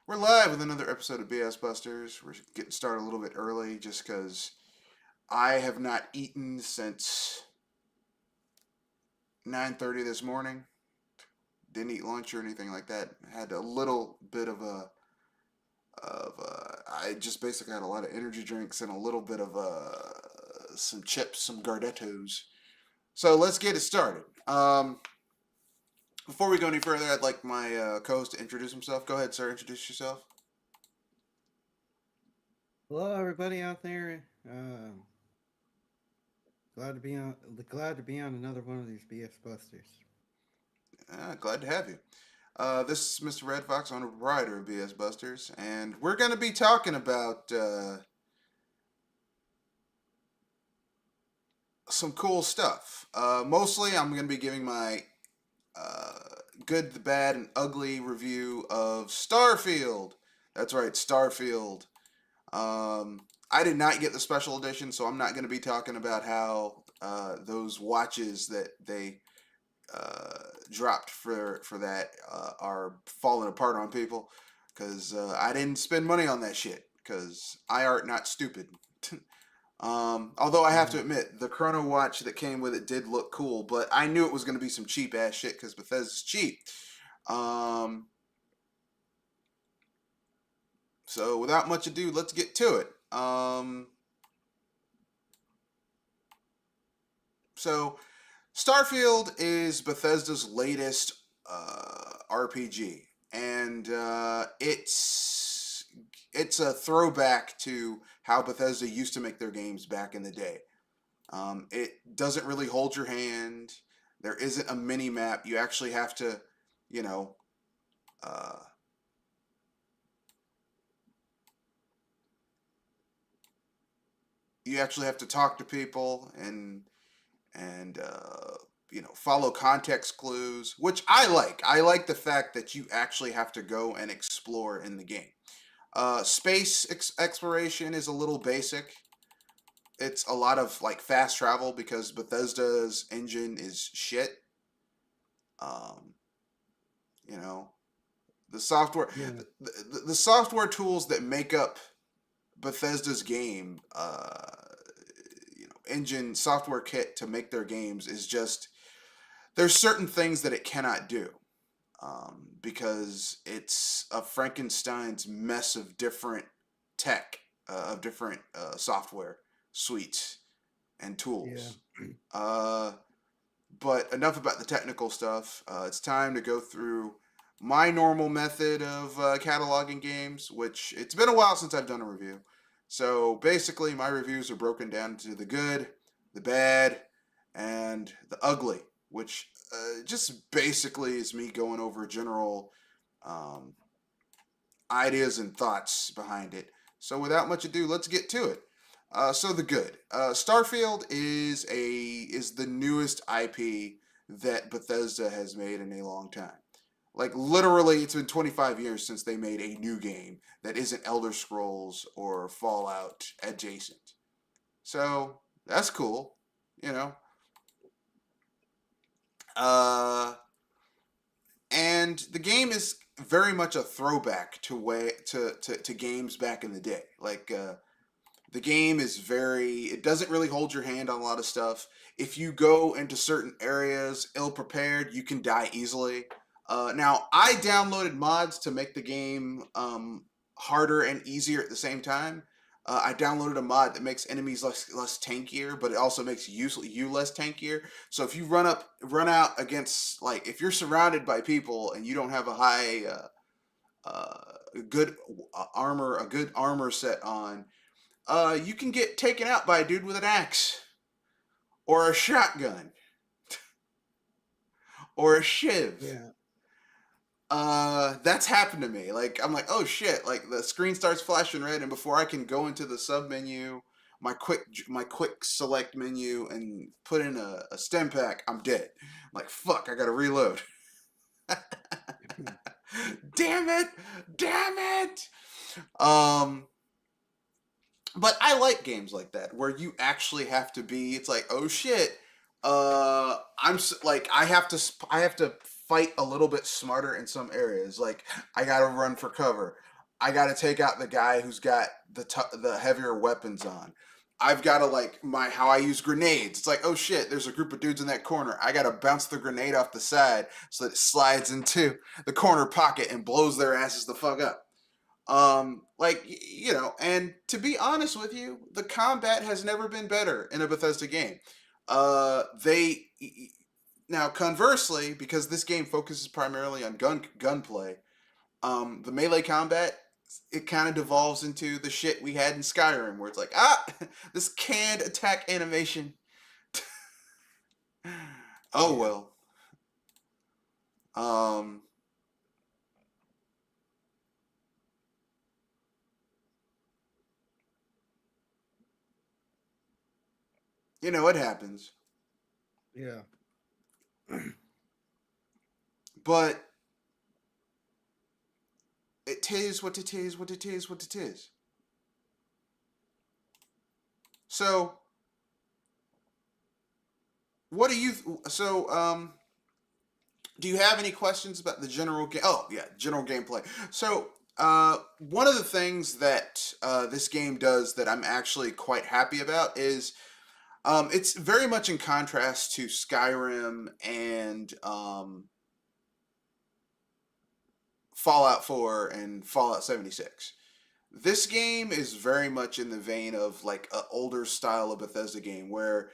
We're live with another episode of BS Busters. We're getting started a little bit early just because I have not eaten since 9:30 this morning. Didn't eat lunch or anything like that. Had a little bit I just basically had a lot of energy drinks and a little bit of some chips, some Gardettos. So let's get it started. Before we go any further, I'd like my co-host to introduce himself. Go ahead, sir. Introduce yourself. Hello, everybody out there. Glad to be on another one of these BS Busters. Glad to have you. This is Mr. Red Fox, owner and proprietor of BS Busters, and we're going to be talking about some cool stuff. Mostly, I'm going to be giving my uh, good, the bad, and ugly review of Starfield. That's right, Starfield. I did not get the special edition, so I'm not going to be talking about how those watches that they dropped for that are falling apart on people because I didn't spend money on that shit because I art not stupid. Although I have to Yeah, admit, the Chrono Watch that came with it did look cool, but I knew it was going to be some cheap ass shit because Bethesda's cheap. Um, so without much ado, let's get to it. So Starfield is Bethesda's latest RPG, and it's a throwback to how Bethesda used to make their games back in the day. It doesn't really hold your hand. There isn't a mini map. You actually have to, you know, uh, you actually have to talk to people and follow context clues, which I like. I like the fact that you actually have to go and explore in the game. Space exploration is a little basic. It's a lot of like fast travel because Bethesda's engine is shit. Um, you know, the software, yeah, the software tools that make up Bethesda's game, engine software kit to make their games is just there's certain things that it cannot do because it's a Frankenstein's mess of different tech, of different software suites and yeah, tools. Uh, but enough about the technical stuff. It's time to go through my normal method of cataloging games, which it's been a while since I've done a review. So basically, my reviews are broken down to the good, the bad, and the ugly, which just basically is me going over general um, ideas and thoughts behind it. So without much ado, let's get to it. So the good. Starfield is the newest IP that Bethesda has made in a long time. Like literally, it's been 25 years since they made a new game that isn't Elder Scrolls or Fallout adjacent. So that's cool, you know. Uh, and the game is very much a throwback to games back in the day. Like the game is very it doesn't really hold your hand on a lot of stuff. If you go into certain areas ill prepared, you can die easily. Now I downloaded mods to make the game harder and easier at the same time. I downloaded a mod that makes enemies less tankier, but it also makes you less tankier. So if you run out against, like, if you're surrounded by people and you don't have a high good a good armor set on, you can get taken out by a dude with an axe or a shotgun or a shiv. yeah. That's happened to me. Like I'm like, oh shit! Like the screen starts flashing red, and before I can go into the sub menu, my quick select menu, and put in a stem pack, I'm dead. I'm like fuck, I gotta reload. Damn it! Damn it! Um, but I like games like that where you actually have to be. It's like, oh shit, like I have to fight a little bit smarter in some areas. Like I gotta run for cover. I got to take out the guy who's got the heavier weapons on. I've got to like my how I use grenades. It's like, oh shit, there's a group of dudes in that corner. I got to bounce the grenade off the side so that it slides into the corner pocket and blows their asses the fuck up. Like you know, and to be honest with you, the combat has never been better in a Bethesda game. They now conversely, because this game focuses primarily on gunplay, the melee combat, it kind of devolves into the shit we had in Skyrim, where it's like, ah, this canned attack animation. Oh Yeah. well. Um, you know it happens, Yeah. but it is what it is. What it is. What it is. So, what do you? Do you have any questions about the general game? Oh yeah, general gameplay. So one of the things that this game does that I'm actually quite happy about is it's very much in contrast to Skyrim and Fallout 4 and Fallout 76. This game is very much in the vein of like an older style of Bethesda game where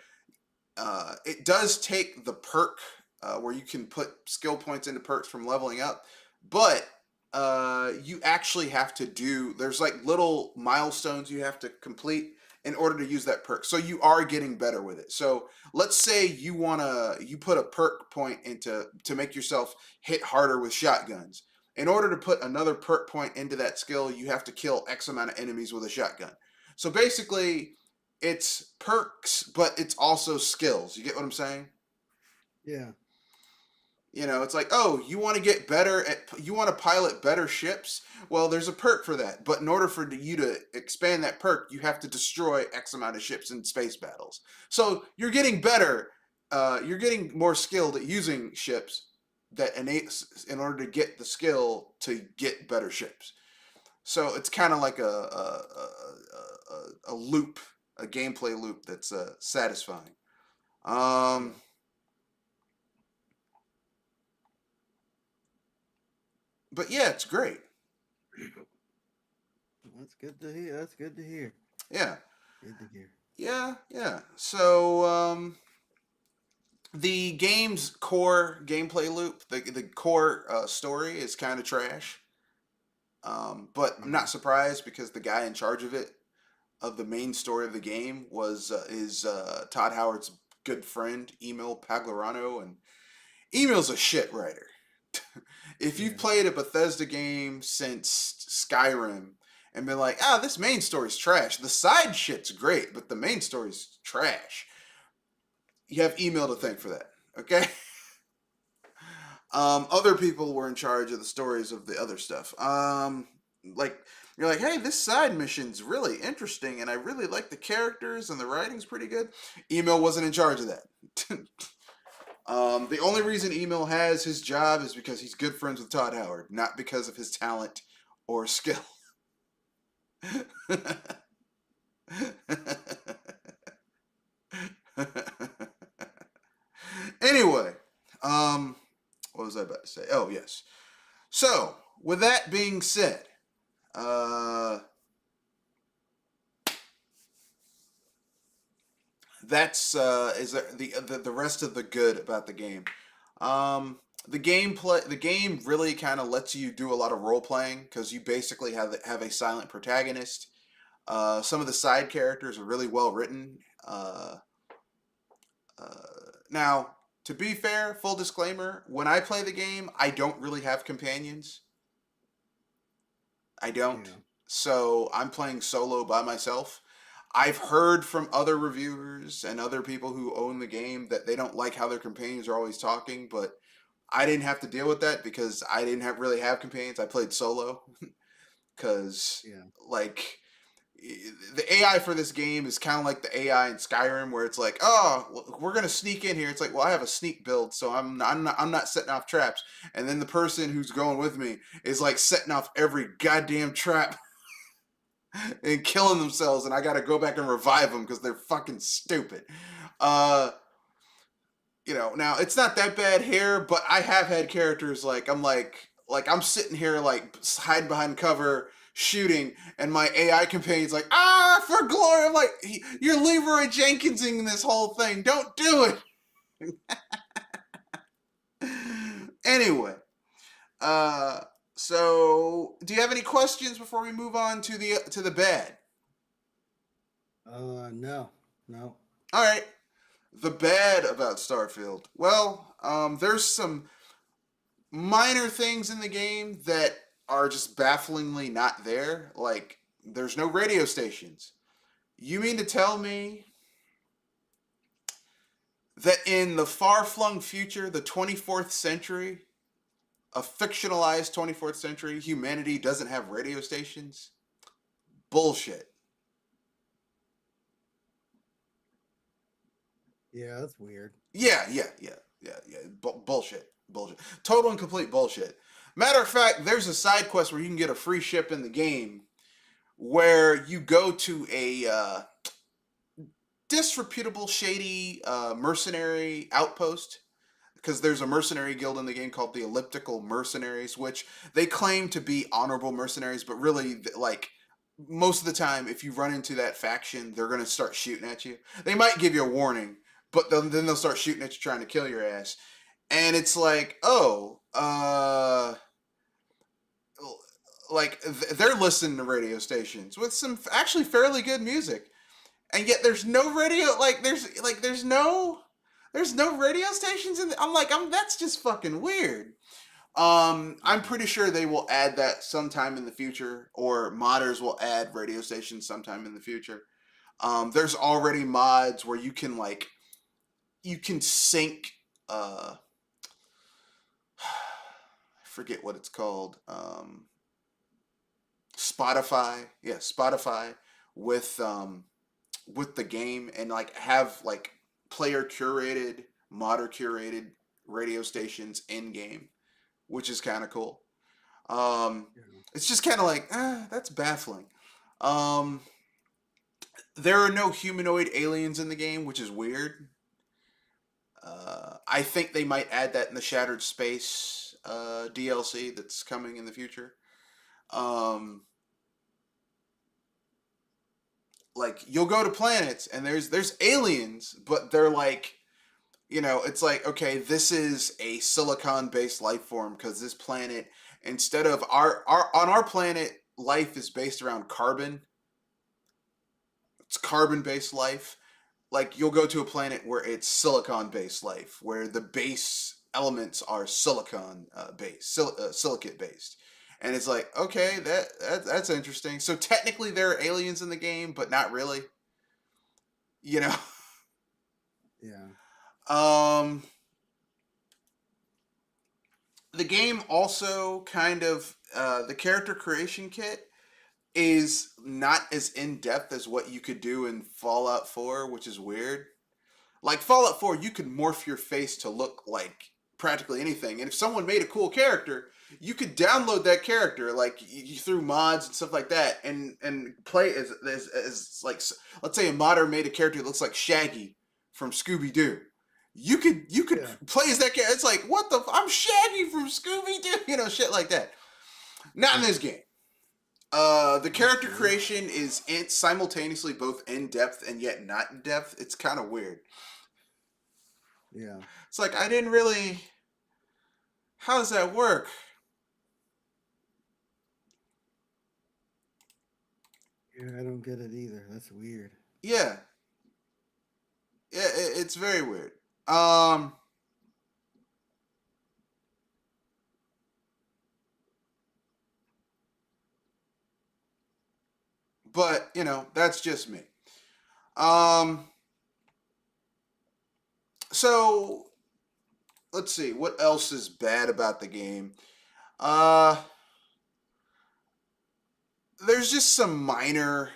it does take the perk where you can put skill points into perks from leveling up, but you actually have to do there's like little milestones you have to complete in order to use that perk. So you are getting better with it. So let's say you put a perk point into to make yourself hit harder with shotguns. In order to put another perk point into that skill, you have to kill X amount of enemies with a shotgun. So basically, it's perks, but it's also skills. You get what I'm saying? Yeah. You know, it's like, oh, you want to get better at, you want to pilot better ships? Well, there's a perk for that. But in order for you to expand that perk, you have to destroy X amount of ships in space battles. So you're getting better. You're getting more skilled at using ships that in order to get the skill to get better ships. So it's kind of like a loop, a gameplay loop that's satisfying. Um, Yeah. but yeah, it's great. That's good to hear. That's good to hear. Yeah, Good to hear. yeah, yeah. So the game's core gameplay loop, the core story is kind of trash. But I'm Hmm. not surprised because the guy in charge of the main story of the game is Todd Howard's good friend Emil Paglarano, and Emil's a shit writer. If you've Yeah. played a Bethesda game since Skyrim and been like, ah, this main story's trash, the side shit's great, but the main story's trash, you have email to thank for that. Okay. Other people were in charge of the stories of the other stuff. Like you're like, hey, this side mission's really interesting, and I really like the characters, and the writing's pretty good. Email wasn't in charge of that. The only reason Email has his job is because he's good friends with Todd Howard, not because of his talent or skill. Anyway, what was I about to say? Oh yes. So with that being said, uh, that's is the rest of the good about the game. The game really kind of lets you do a lot of role playing because you basically have a silent protagonist. Some of the side characters are really well written. Now, to be fair, full disclaimer: when I play the game, I don't really have companions. I don't. Yeah. So I'm playing solo by myself. I've heard from other reviewers and other people who own the game that they don't like how their companions are always talking, but I didn't have to deal with that because I didn't really have companions. I played solo because Yeah. like the AI for this game is kind of like the AI in Skyrim, where it's like, oh, we're gonna sneak in here. It's like, well, I have a sneak build, so I'm not setting off traps. And then the person who's going with me is like setting off every goddamn trap and killing themselves, and I gotta go back and revive them because they're fucking stupid. Uh, now it's not that bad here, but I have had characters like I'm sitting here like hiding behind cover shooting, and my AI companion's like, for glory. I'm like, you're Leroy Jenkinsing this whole thing. Don't do it. Anyway, uh, so do you have any questions before we move on to the bad? No, no. All right. The bad about Starfield. Well, there's some minor things in the game that are just bafflingly not there. Like, there's no radio stations. You mean to tell me that in the far flung future, the 24th century, a fictionalized 24th century, humanity doesn't have radio stations? Bullshit. Yeah, that's weird. Yeah. Bullshit. Bullshit. Total and complete bullshit. Matter of fact, there's a side quest where you can get a free ship in the game where you go to a disreputable, shady mercenary outpost, because there's a mercenary guild in the game called the Elliptical Mercenaries, which they claim to be honorable mercenaries, but really, like, most of the time, if you run into that faction, they're going to start shooting at you. They might give you a warning, but then they'll start shooting at you trying to kill your ass. And it's like, like, they're listening to radio stations with some actually fairly good music. And yet there's no radio, there's no radio stations in that's just fucking weird. I'm pretty sure they will add that sometime in the future, or modders will add radio stations sometime in the future. There's already mods where you can sync I forget what it's called. Spotify with the game, and like have like player curated, modder curated radio stations in game, which is kind of cool. Yeah. It's just kind of like, that's baffling. Um, there are no humanoid aliens in the game, which is weird. I think they might add that in the Shattered Space DLC that's coming in the future. Um, like, you'll go to planets and there's aliens, but they're like, it's like, okay, this is a silicon based life form, because this planet, instead of our planet, life is based around carbon. It's carbon based life. Like, you'll go to a planet where it's silicon based life, where the base elements are silicon based, silicate based. And it's like, okay, that's interesting. So technically there are aliens in the game, but not really. You know. Yeah. Um, the game also kind of the character creation kit is not as in depth as what you could do in Fallout 4, which is weird. Like, Fallout 4, you could morph your face to look like practically anything, and if someone made a cool character, you could download that character, like, through mods and stuff like that, and play as like, let's say a modder made a character that looks like Shaggy from Scooby Doo. You could Yeah. play as that character. It's like, what the? I'm Shaggy from Scooby Doo, shit like that. Not in this game. The character Okay. creation is simultaneously both in depth and yet not in depth. It's kind of weird. Yeah. It's like, I didn't really. How does that work? Yeah, I don't get it either. That's weird. Yeah, it's very weird. Um, but that's just me. Um, so let's see what else is bad about the game. Uh, there's just some minor.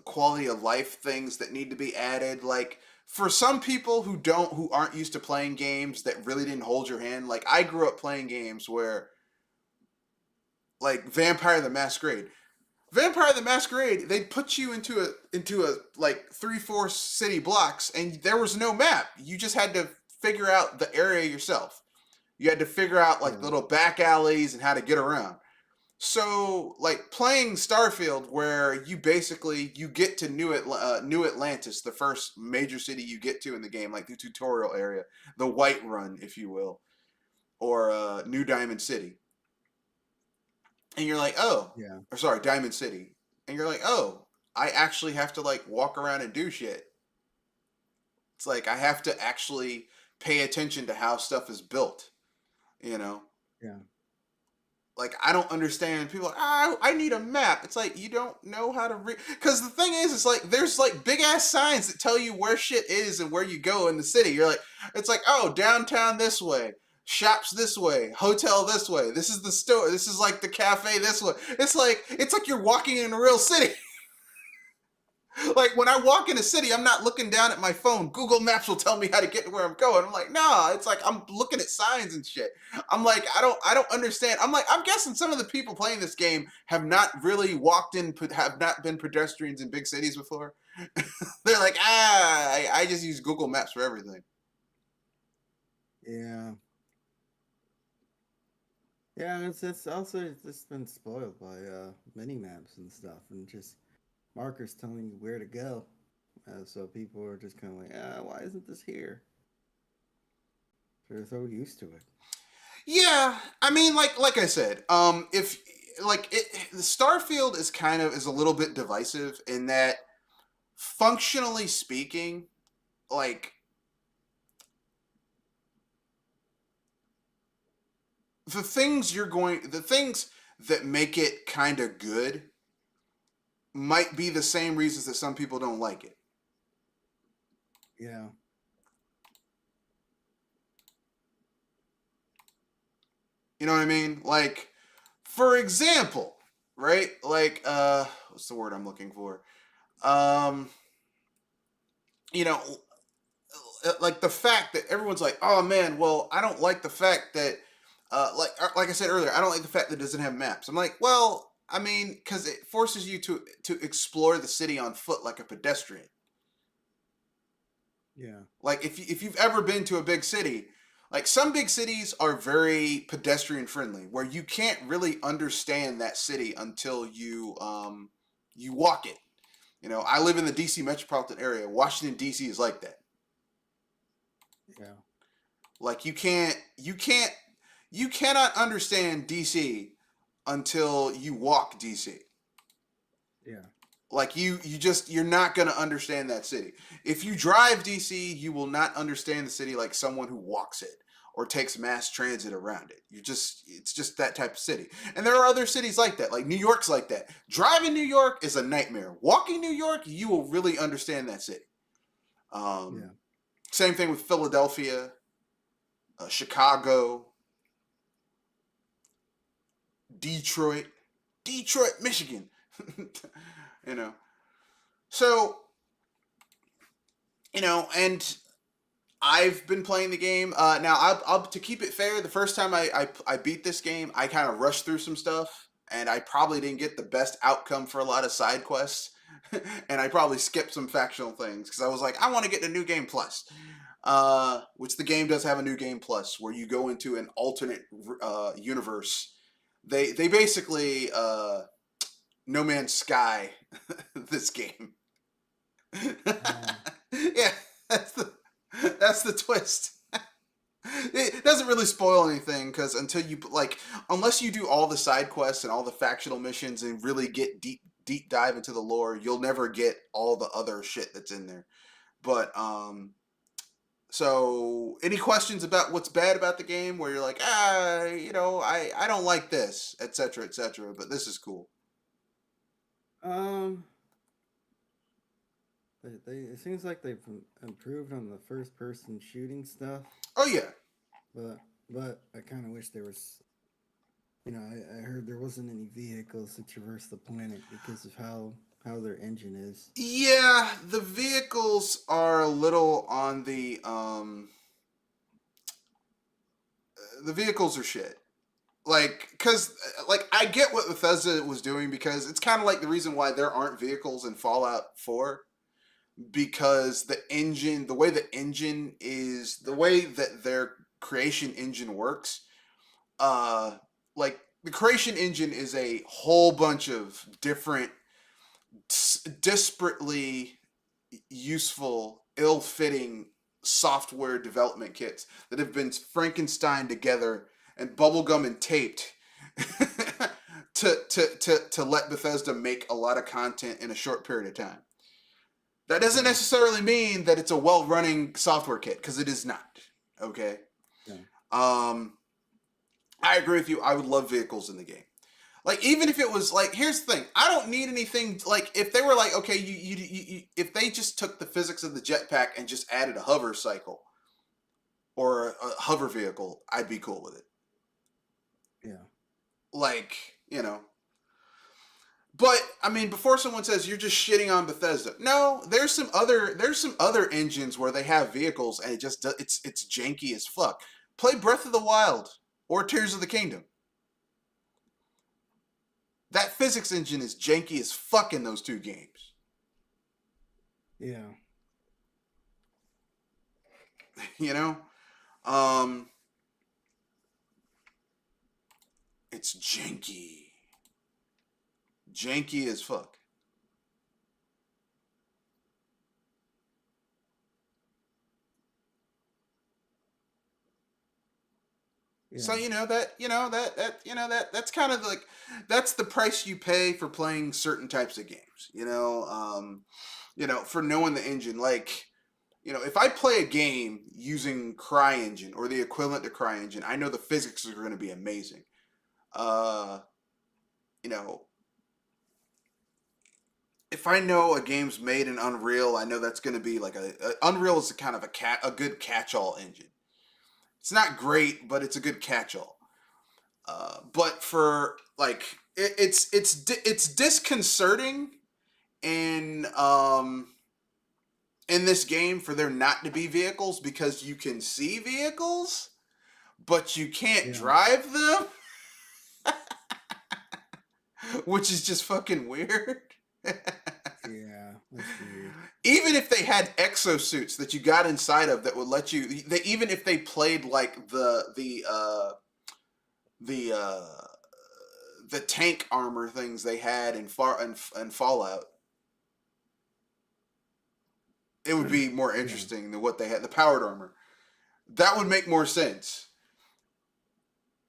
quality of life things that need to be added. Like for some people who aren't used to playing games that really didn't hold your hand. Like I grew up playing games where like Vampire the Masquerade. Vampire the Masquerade, they'd put you into a like 3-4 city blocks, and there was no map. You just had to figure out the area yourself. You had to figure out like Yeah. little back alleys and how to get around. So, like playing Starfield, where you get to New Atlantis, the first major city you get to in the game, like the tutorial area, the White Run, if you will, or New Diamond City, and you're like, oh, Yeah. or sorry, Diamond City, and you're like, oh, I actually have to like walk around and do shit. It's like I have to actually pay attention to how stuff is built, you know. Yeah. Like I don't understand. People are like, I need a map. It's like you don't know how to read. Because the thing is, it's like there's like big ass signs that tell you where shit is and where you go in the city. You're like, it's like, oh, downtown this way, shops this way, hotel this way. This is the store. This is like the cafe this way. It's like you're walking in a real city. Like when I walk in a city, I'm not looking down at my phone. Google Maps will tell me how to get to where I'm going. I'm like, nah, it's like I'm looking at signs and shit. I'm like, I don't understand. I'm like, I'm guessing some of the people playing this game have not really have not been pedestrians in big cities before. They're like, I just use Google Maps for everything. Yeah. Yeah, and it's also just been spoiled by mini maps and stuff, and just markers telling you where to go. So people are just kind of like, why isn't this here? They're so used to it. Yeah, I mean, like I said, if like Starfield is a little bit divisive in that functionally speaking, like the things that make it kind of good might be the same reasons that some people don't like it. Yeah. You know what I mean? Like, for example, right? Like, what's the word I'm looking for? Um, you know, like the fact that everyone's like, oh man, well, I don't like the fact that, like I said earlier, I don't like the fact that it doesn't have maps. I'm like, well, I mean, because it forces you to explore the city on foot like a pedestrian. Yeah. Like if you've ever been to a big city, like some big cities are very pedestrian friendly, where you can't really understand that city until you walk it. You know, I live in the DC metropolitan area. Washington DC is like that. Yeah. Like you cannot understand DC until you walk DC. Yeah. Like you're not going to understand that city. If you drive DC, you will not understand the city like someone who walks it or takes mass transit around it. It's just that type of city. And there are other cities like that. Like New York's like that. Driving New York is a nightmare. Walking New York, you will really understand that city. Yeah. Same thing with Philadelphia, Chicago, Detroit, Michigan. you know. So, and I've been playing the game. Now, to keep it fair, the first time I beat this game, I kind of rushed through some stuff, and I probably didn't get the best outcome for a lot of side quests, and I probably skipped some factional things because I was like, I want to get the new game plus, which the game does have a new game plus where you go into an alternate universe. They basically No Man's Sky this game. Oh. Yeah, that's the twist. It doesn't really spoil anything because unless you do all the side quests and all the factional missions and really get deep dive into the lore, you'll never get all the other shit that's in there. But so any questions about what's bad about the game where you're like, I don't like this, etc., etc., but this is cool. Um. It seems like they've improved on the first person shooting stuff, Oh yeah. but I kind of wish there was. I heard there wasn't any vehicles to traverse the planet because of how how their engine is. Yeah, the vehicles are a little on the vehicles are shit. Like, cause like I get what Bethesda was doing because it's kind of like the reason why there aren't vehicles in Fallout 4 because the engine, the way the engine is, the way that their creation engine works, uh, like the creation engine is a whole bunch of different, disparately useful, ill-fitting software development kits that have been Frankenstein together and bubblegum and taped to let Bethesda make a lot of content in a short period of time. That doesn't Yeah. necessarily mean that it's a well-running software kit, because it is not. Okay. Yeah. Um, I agree with you. I would love vehicles in the game. Like, even if it was like, here's the thing: I don't need anything. Like, if they were like, okay, if they just took the physics of the jetpack and just added a hover cycle or a hover vehicle, I'd be cool with it. Yeah. Like, But I mean, before someone says you're just shitting on Bethesda, no, there's some other engines where they have vehicles and it's janky as fuck. Play Breath of the Wild or Tears of the Kingdom. That physics engine is janky as fuck in those two games. Yeah. You know, um, it's janky as fuck. So Yeah. that's kind of like that's the price you pay for playing certain types of games. For knowing the engine. Like, if I play a game using CryEngine or the equivalent to CryEngine, I know the physics are going to be amazing. Uh, you know, if I know a game's made in Unreal, I know that's going to be like Unreal is a kind of a good catch-all engine. It's not great, but it's a good catch-all. But for like it's disconcerting in in this game for there not to be vehicles because you can see vehicles, but you can't Yeah. drive them, which is just fucking weird. Yeah. That's weird. Even if they had exosuits that you got inside of that would let you, even if they played like the the tank armor things they had in Fallout, it would be more Yeah. interesting than what they had. The powered armor that would make more sense,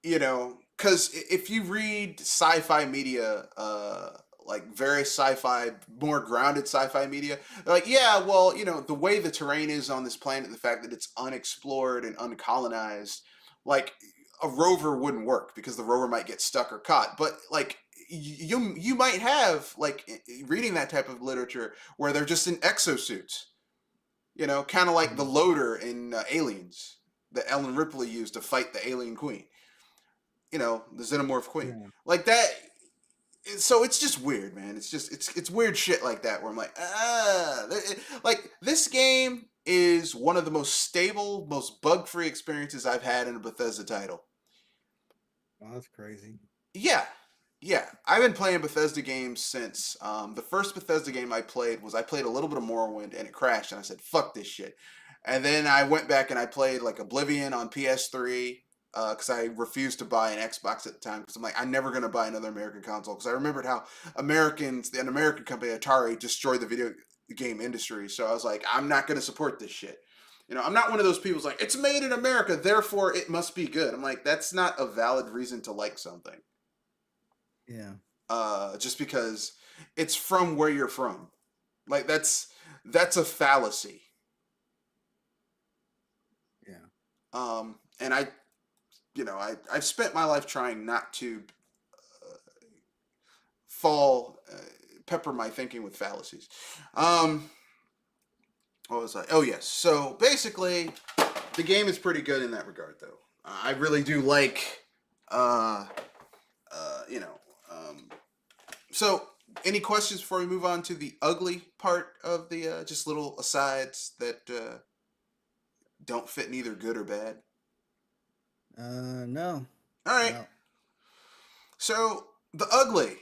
because if you read sci-fi media, like various sci-fi, more grounded sci-fi media, they're like, yeah, well, the way the terrain is on this planet, the fact that it's unexplored and uncolonized, like a rover wouldn't work because the rover might get stuck or caught. But like you might have like reading that type of literature where they're just in exosuits, kind of like the Mhm. loader in Aliens that Ellen Ripley used to fight the alien queen, the xenomorph queen, Yeah. like that. So it's just weird, man. It's weird shit like that where I'm like, like this game is one of the most stable, most bug-free experiences I've had in a Bethesda title. Oh, that's crazy. Yeah, yeah. I've been playing Bethesda games since the first Bethesda game I played a little bit of Morrowind and it crashed and I said fuck this shit, and then I went back and I played like Oblivion on PS3 because I refused to buy an Xbox at the time because I'm like I'm never gonna buy another American console because I remembered how an American company Atari destroyed the video game industry, so I was like I'm not gonna support this shit. I'm not one of those people who's like, it's made in America, therefore it must be good. I'm like, that's not a valid reason to like something. Yeah. Just because it's from where you're from. Like that's a fallacy. Yeah. And I've spent my life trying not to fall pepper my thinking with fallacies. Um, what was I? Oh yes. So basically, the game is pretty good in that regard, though. I really do like, uh, you know, so Any questions before we move on to the ugly part of the just little asides that don't fit neither good or bad? No. All right. No. So the ugly.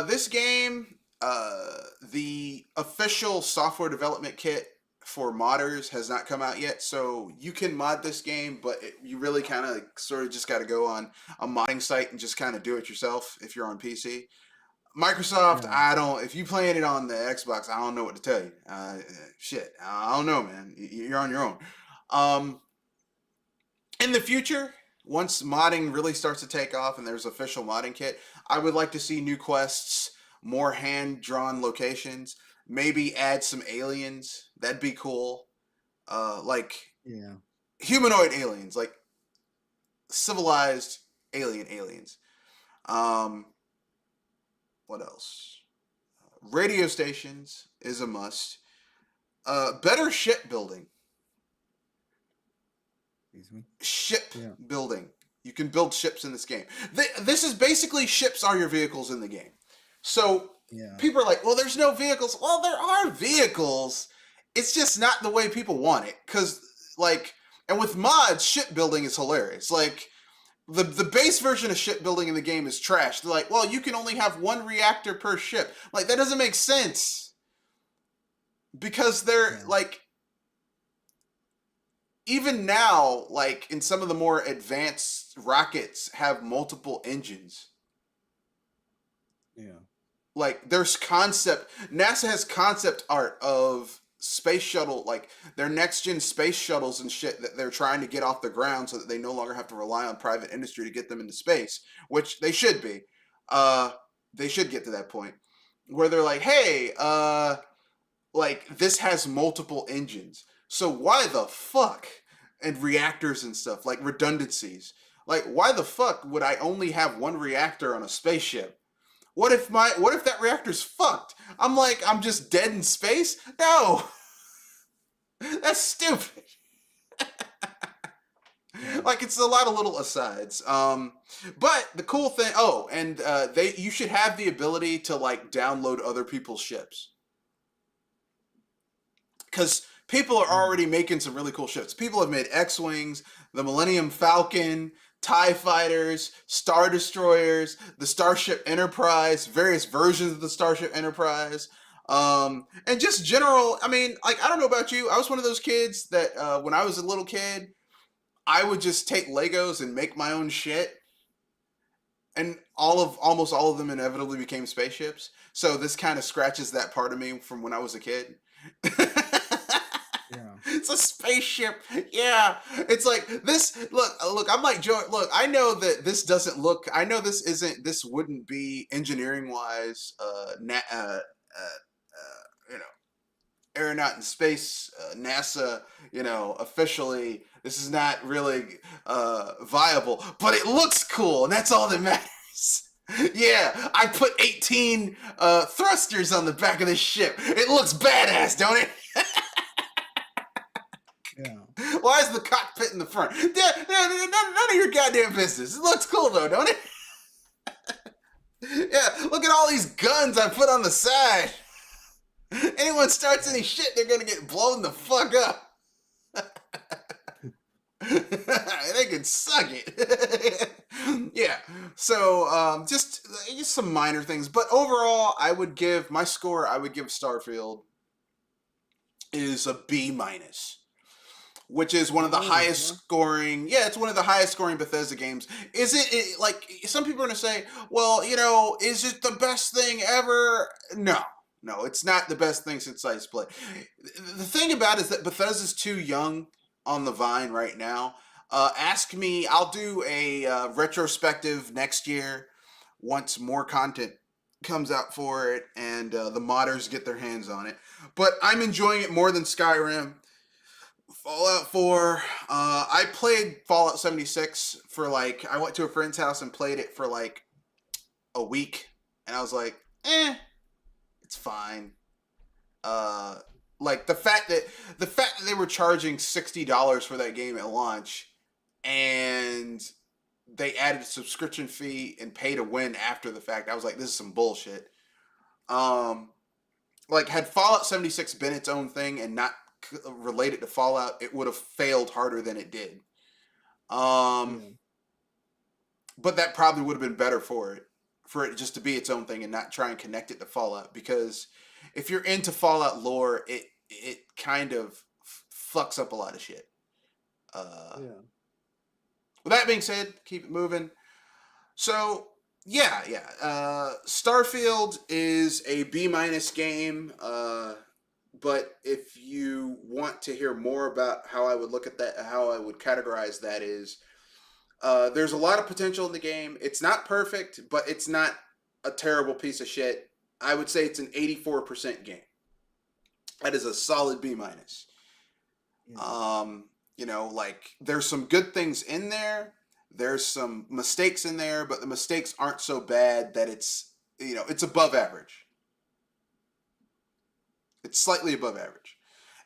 This game, the official software development kit for modders has not come out yet. So you can mod this game, but you really kind of sort of just got to go on a modding site and just kind of do it yourself if you're on PC. Microsoft, Yeah. I don't. If you playing it on the Xbox, I don't know what to tell you. Shit, I don't know, man. You're on your own. Um, in the future, once modding really starts to take off and there's official modding kit, I would like to see new quests, more hand drawn locations, maybe add some aliens. That'd be cool. Like Yeah. humanoid aliens, like civilized aliens. Um, what else? Radio stations is a must. Better shipbuilding. Excuse me. Ship Yeah. building. You can build ships in this game. This is basically ships are your vehicles in the game. So Yeah. people are like, well, there's no vehicles. Well, there are vehicles. It's just not the way people want it. Because, like, and with mods, shipbuilding is hilarious. Like, the base version of shipbuilding in the game is trash. They're like, well, you can only have one reactor per ship. Like, that doesn't make sense. Because they're, Yeah. like, even now, like, in some of the more advanced rockets have multiple engines. Yeah. Like, there's concept. NASA has concept art of space shuttle, like their next gen space shuttles and shit that they're trying to get off the ground so that they no longer have to rely on private industry to get them into space, which they should be. They should get to that point where they're like, hey, like this has multiple engines, so why the fuck, and reactors and stuff, like redundancies. Like, why the fuck would I only have one reactor on a spaceship? What if that reactor's fucked? I'm just dead in space? No. That's stupid. Like, it's a lot of little asides. But the cool thing, and you should have the ability to like download other people's ships. Cuz people are already making some really cool ships. People have made X-Wings, the Millennium Falcon, TIE fighters, Star Destroyers, the Starship Enterprise, various versions of the Starship Enterprise, and just general. I mean, like, I don't know about you. I was one of those kids that when I was a little kid, I would just take Legos and make my own shit. And almost all of them inevitably became spaceships. So this kind of scratches that part of me from when I was a kid. Yeah. It's a spaceship. Yeah. It's like this. Look, I'm like Joe. Look, I know that this doesn't look, I know this wouldn't be engineering wise, you know, aeronaut in space, NASA, officially, this is not really viable, but it looks cool, and that's all that matters. Yeah, I put 18 thrusters on the back of this ship. It looks badass, don't it? Yeah. Why is the cockpit in the front? None of your goddamn business. It looks cool though, don't it? Yeah, look at all these guns I put on the side. Anyone starts any shit, they're gonna get blown the fuck up. They can suck it. Yeah. So just some minor things, but overall, I would give Starfield is a B minus, which is one of the highest scoring. Yeah, it's one of the highest scoring Bethesda games. Is it like, some people are gonna say, well, is it the best thing ever? No, it's not the best thing since sliced split. The thing about it is that Bethesda's too young on the vine right now. Ask me, I'll do a retrospective next year once more content comes out for it and the modders get their hands on it. But I'm enjoying it more than Skyrim. Fallout 4. I played Fallout 76 for like, I went to a friend's house and played it for like a week, and I was like, it's fine. Like the fact that they were charging $60 for that game at launch, and they added a subscription fee and pay to win after the fact, I was like, this is some bullshit. Like had Fallout 76 been its own thing and not related to Fallout, it would have failed harder than it did. Yeah. But that probably would have been better for it just to be its own thing and not try and connect it to Fallout. Because if you're into Fallout lore, it kind of fucks up a lot of shit. Yeah. With that being said, keep it moving. So yeah. Starfield is a B minus game. But if you want to hear more about how I would look at that, how I would categorize that is, there's a lot of potential in the game. It's not perfect, but it's not a terrible piece of shit. I would say it's an 84% game. That is a solid B minus. Yeah. Like there's some good things in there. There's some mistakes in there, but the mistakes aren't so bad that it's above average. It's slightly above average.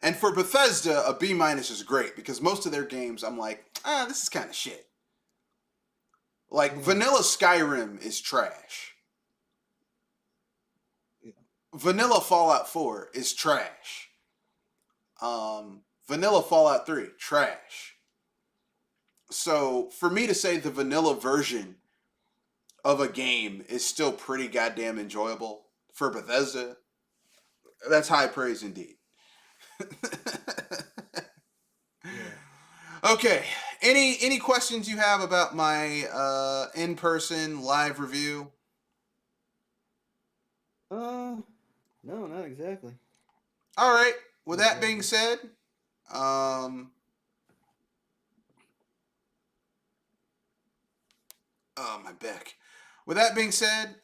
And for Bethesda, a B minus is great because most of their games, I'm like, this is kind of shit. Like Yeah. vanilla Skyrim is trash. Yeah. Vanilla Fallout 4 is trash. Vanilla Fallout 3, trash. So for me to say the vanilla version of a game is still pretty goddamn enjoyable for Bethesda, that's high praise indeed. Yeah. Okay. Any questions you have about my in-person live review? No, not exactly. All right. With that Exactly. being said, um, oh my back. With that being said,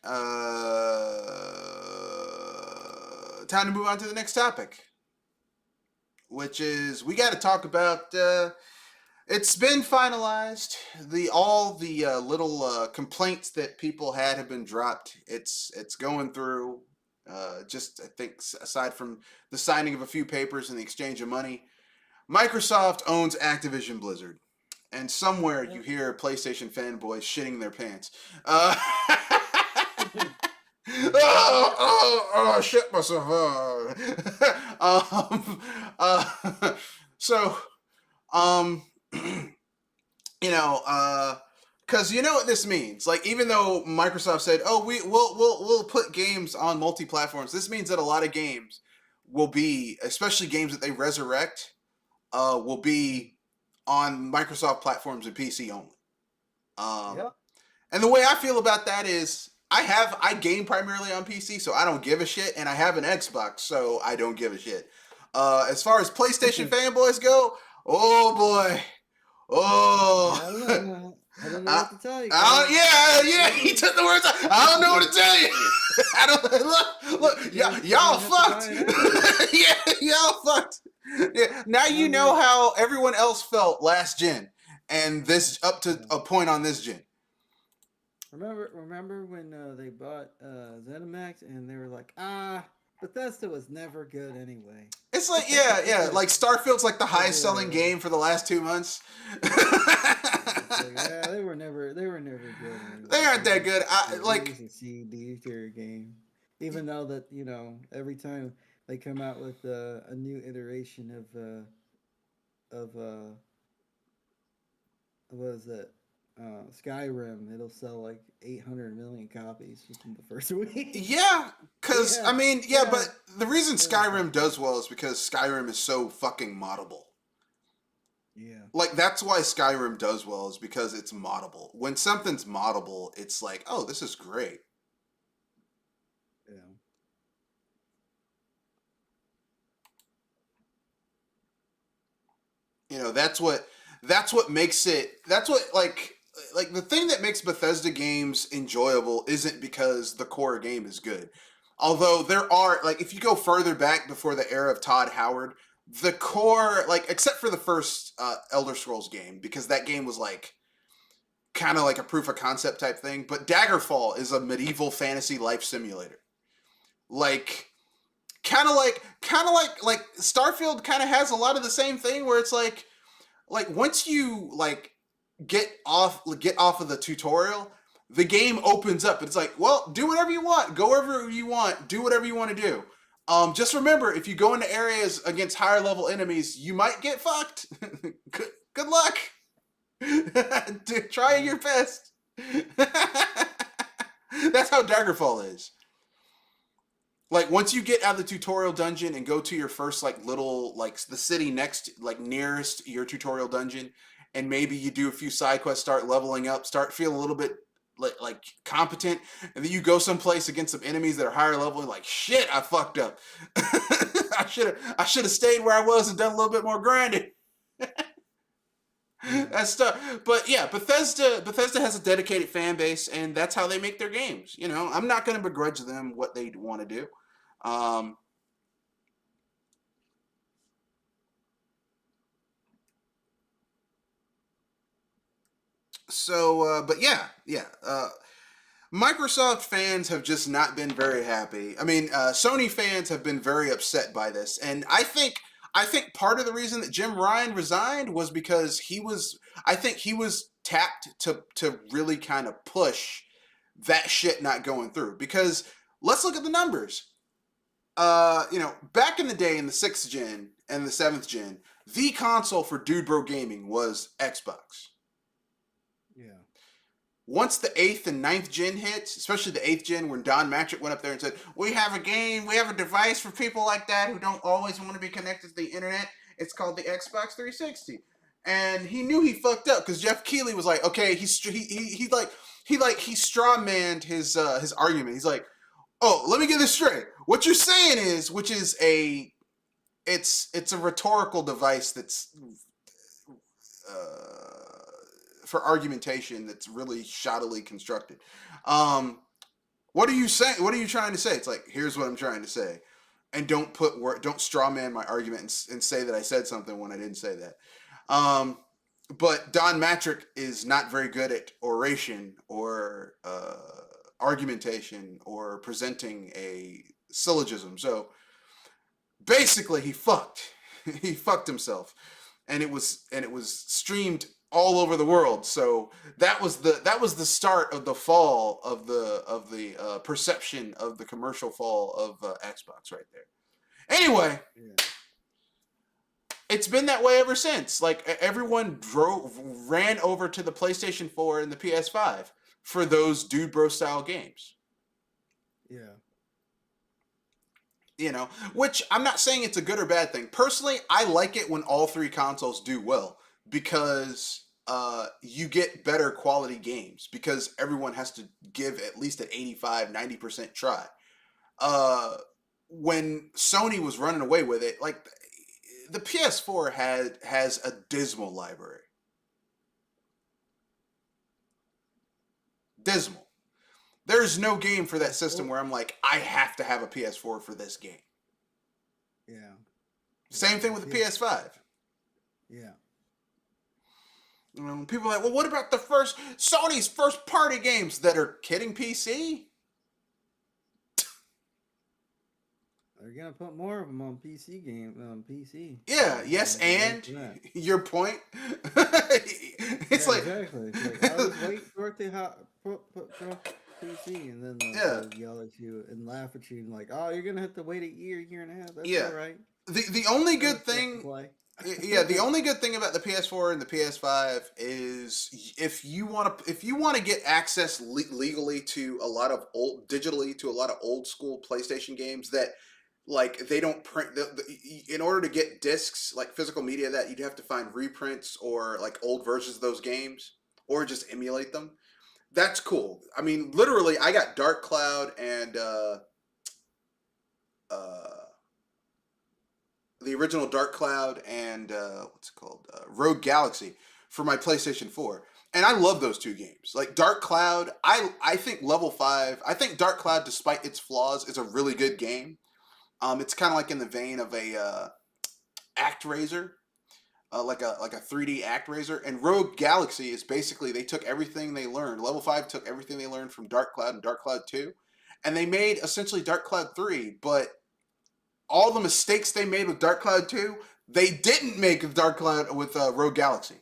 time to move on to the next topic, which is we got to talk about. It's been finalized. All the little complaints that people had have been dropped. It's going through. Just I think aside from the signing of a few papers and the exchange of money, Microsoft owns Activision Blizzard, and somewhere you Yep. hear PlayStation fanboys shitting their pants. I shit myself. So, um, you know, because you know what this means. Like, even though Microsoft said, "Oh, we'll put games on multi platforms," this means that a lot of games will be, especially games that they resurrect, will be on Microsoft platforms and PC only. Um, Yep. and the way I feel about that is, I game primarily on PC, so I don't give a shit, and I have an Xbox, so I don't give a shit. As far as PlayStation fanboys go, oh boy, Yeah, I don't know. oh. I don't know I, what to tell you, I Carl. yeah, he took the words out. I don't know what to tell you. I don't look. You're Y'all gonna have to fucked. buy an Xbox. Yeah, y'all fucked. Yeah, now you know Remember, how everyone else felt last gen, and this up to yeah. a point on this gen. Remember when they bought ZeniMax and they were like, Bethesda was never good anyway. It's like yeah. Like Like Starfield's like the highest selling yeah, game for the last 2 months. it's like they were never good They anyway. aren't that good. I It like was a CD tier game. Even though that every time they come out with a new iteration of what is that? Skyrim, it'll sell like 800 million copies within the first week. yeah, cause I mean yeah, Yeah, but the reason they were Skyrim popular. does well is because Skyrim is so fucking moddable. Yeah, Like that's why Skyrim does well is because it's moddable. When something's moddable, it's like, oh, this is great. yeah, That's what makes it. That's what like the thing that makes Bethesda games enjoyable isn't because the core game is good. Although there are like if you go further back before the era of Todd Howard, the core like except for the first Elder Scrolls game because that game was like kind of like a proof of concept type thing, but Daggerfall is a medieval fantasy life simulator. Like kind of like Starfield kind of has a lot of the same thing where it's like once you like get off of the tutorial, the game opens up. It's like, well, do whatever you want, go wherever you want, do whatever you want to do. Just remember, if you go into areas against higher level enemies, you might get fucked. Good luck. Try your best. That's how Daggerfall is. Like once you get out of the tutorial dungeon and go to your first like little like the city next like nearest your tutorial dungeon, and maybe you do a few side quests, start leveling up, start feeling a little bit like competent, and then you go someplace against some enemies that are higher level and like shit, I fucked up. I should have stayed where I was and done a little bit more grinding. That's stuff. But yeah, Bethesda has a dedicated fan base, and that's how they make their games. You know, I'm not going to begrudge them what they want to do. Um, but yeah. Microsoft fans have just not been very happy. I mean, Sony fans have been very upset by this, and I think part of the reason that Jim Ryan resigned was because I think he was tapped to really kind of push that shit not going through. Because let's look at the numbers. Back in the day in the 6th gen and the 7th gen, the console for Dude Bro Gaming was Xbox. Yeah. Once the 8th and 9th gen hits, especially the 8th gen, when Don Matrick went up there and said, we have a device for people like that who don't always want to be connected to the internet. It's called the Xbox 360. And he knew he fucked up because Jeff Keighley was like, okay, he strawmanned his argument. He's like, oh, let me get this straight. What you're saying is, it's a rhetorical device that's for argumentation that's really shoddily constructed. What are you saying? What are you trying to say? It's like, here's what I'm trying to say, and don't strawman my argument and say that I said something when I didn't say that. But Don Matrick is not very good at oration or argumentation or presenting a syllogism. So basically, he fucked himself, and it was streamed all over the world. So that was the start of the fall of the perception of the commercial fall of Xbox right there. Anyway, yeah. It's been that way ever since. Like everyone ran over to the PlayStation 4 and the PS5 for those Dude Bro style games. Yeah. You know, which I'm not saying it's a good or bad thing. Personally, I like it when all three consoles do well because you get better quality games because everyone has to give at least an 85-90% try. When Sony was running away with it, like the PS4 has a dismal library. Dismal. There's no game for that system where I'm like, I have to have a PS4 for this game. Yeah. Same thing with the PS5. Yeah. People are like, well, what about Sony's first party games that are kidding PC? They're gonna put more of them on PC. Yeah. Yes, and your point. It's like exactly. It's like, I was waiting for it to put PC, and then they'll yell at you and laugh at you, and like, oh, you're gonna have to wait a year and a half. That's all right. The only good thing. The only good thing about the PS4 and the PS5 is if you want to get access legally to a lot of old school PlayStation games that like they don't print in order to get discs like physical media that you'd have to find reprints or like old versions of those games or just emulate them. That's cool. I mean, literally, I got Dark Cloud and the original Dark Cloud and what's it called? Rogue Galaxy for my PlayStation 4. And I love those two games. Like Dark Cloud, I think Level 5, I think Dark Cloud, despite its flaws, is a really good game. It's kind of like in the vein of a ActRaiser, like a 3D ActRaiser. And Rogue Galaxy is basically, they took everything they learned. Level 5 took everything they learned from Dark Cloud and Dark Cloud 2. And they made essentially Dark Cloud 3, but all the mistakes they made with Dark Cloud 2, they didn't make with Dark Cloud with Rogue Galaxy.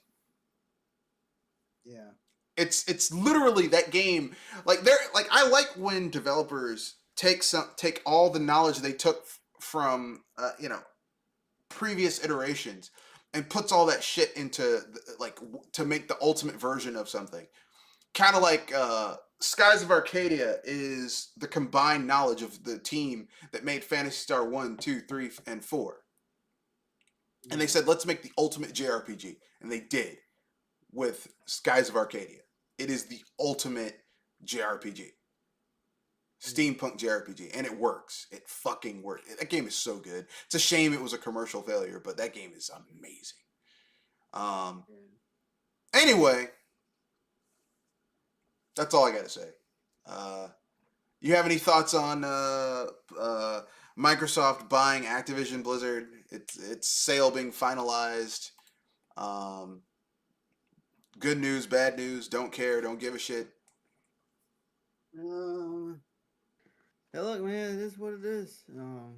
Yeah. It's literally that game. Like they're like I like when developers take all the knowledge they took from previous iterations and puts all that shit into like to make the ultimate version of something. Kind of like Skies of Arcadia is the combined knowledge of the team that made Phantasy Star 1, 2, 3, and 4. And they Yeah. said, let's make the ultimate JRPG. And they did with Skies of Arcadia. It is the ultimate JRPG. Yeah. Steampunk JRPG. And it works. It fucking works. That game is so good. It's a shame it was a commercial failure, but that game is amazing. Um, Yeah. anyway, that's all I got to say. Uh, you have any thoughts on Microsoft buying Activision Blizzard? Its sale being finalized. Um, good news, bad news. Don't care. Don't give a shit. Hey, look, man, it is what it is.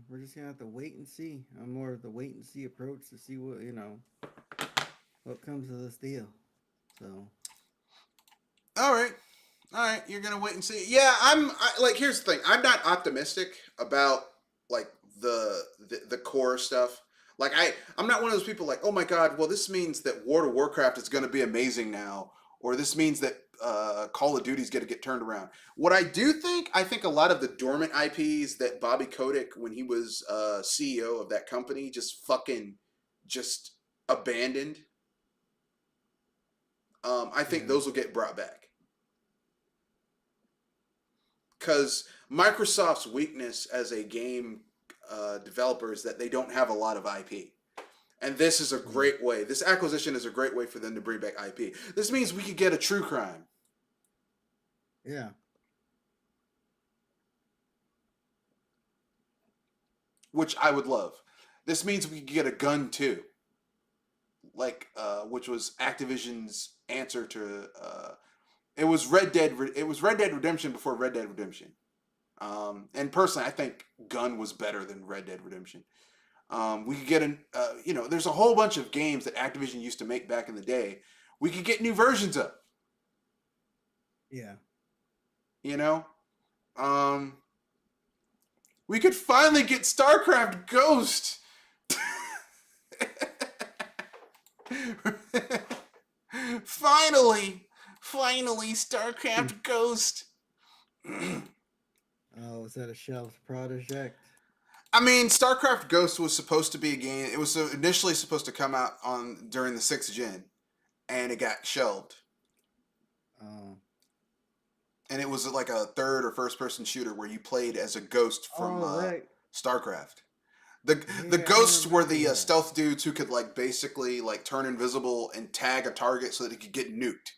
We're just gonna have to wait and see. I'm more of the wait and see approach to see what comes of this deal. So All right. All right, you're gonna wait and see. Yeah, like. Here's the thing. I'm not optimistic about like the core stuff. Like I'm not one of those people like, oh my god, well this means that World of Warcraft is gonna be amazing now, or this means that Call of Duty's gonna get turned around. What I think a lot of the dormant IPs that Bobby Kotick, when he was CEO of that company, just abandoned. I think yeah, those will get brought back. Because Microsoft's weakness as a game developer is that they don't have a lot of IP. And this is a yeah, great way. This acquisition is a great way for them to bring back IP. This means we could get a true crime, yeah, which I would love. This means we could get a gun too, which was Activision's answer to. It was Red Dead. It was Red Dead Redemption before Red Dead Redemption. And personally, I think Gun was better than Red Dead Redemption. We could get there's a whole bunch of games that Activision used to make back in the day. We could get new versions of, yeah. you know. Um, we could finally get StarCraft Ghost. finally, finally, StarCraft Ghost. Oh, was that a shelved project? I mean, StarCraft Ghost was supposed to be a game. It was initially supposed to come out on during the 6th gen, and it got shelved. Oh, And it was like a third or first person shooter where you played as a ghost from all right. StarCraft. The Yeah, I ghosts were remember the that. stealth dudes who could like basically like turn invisible and tag a target so that it could get nuked.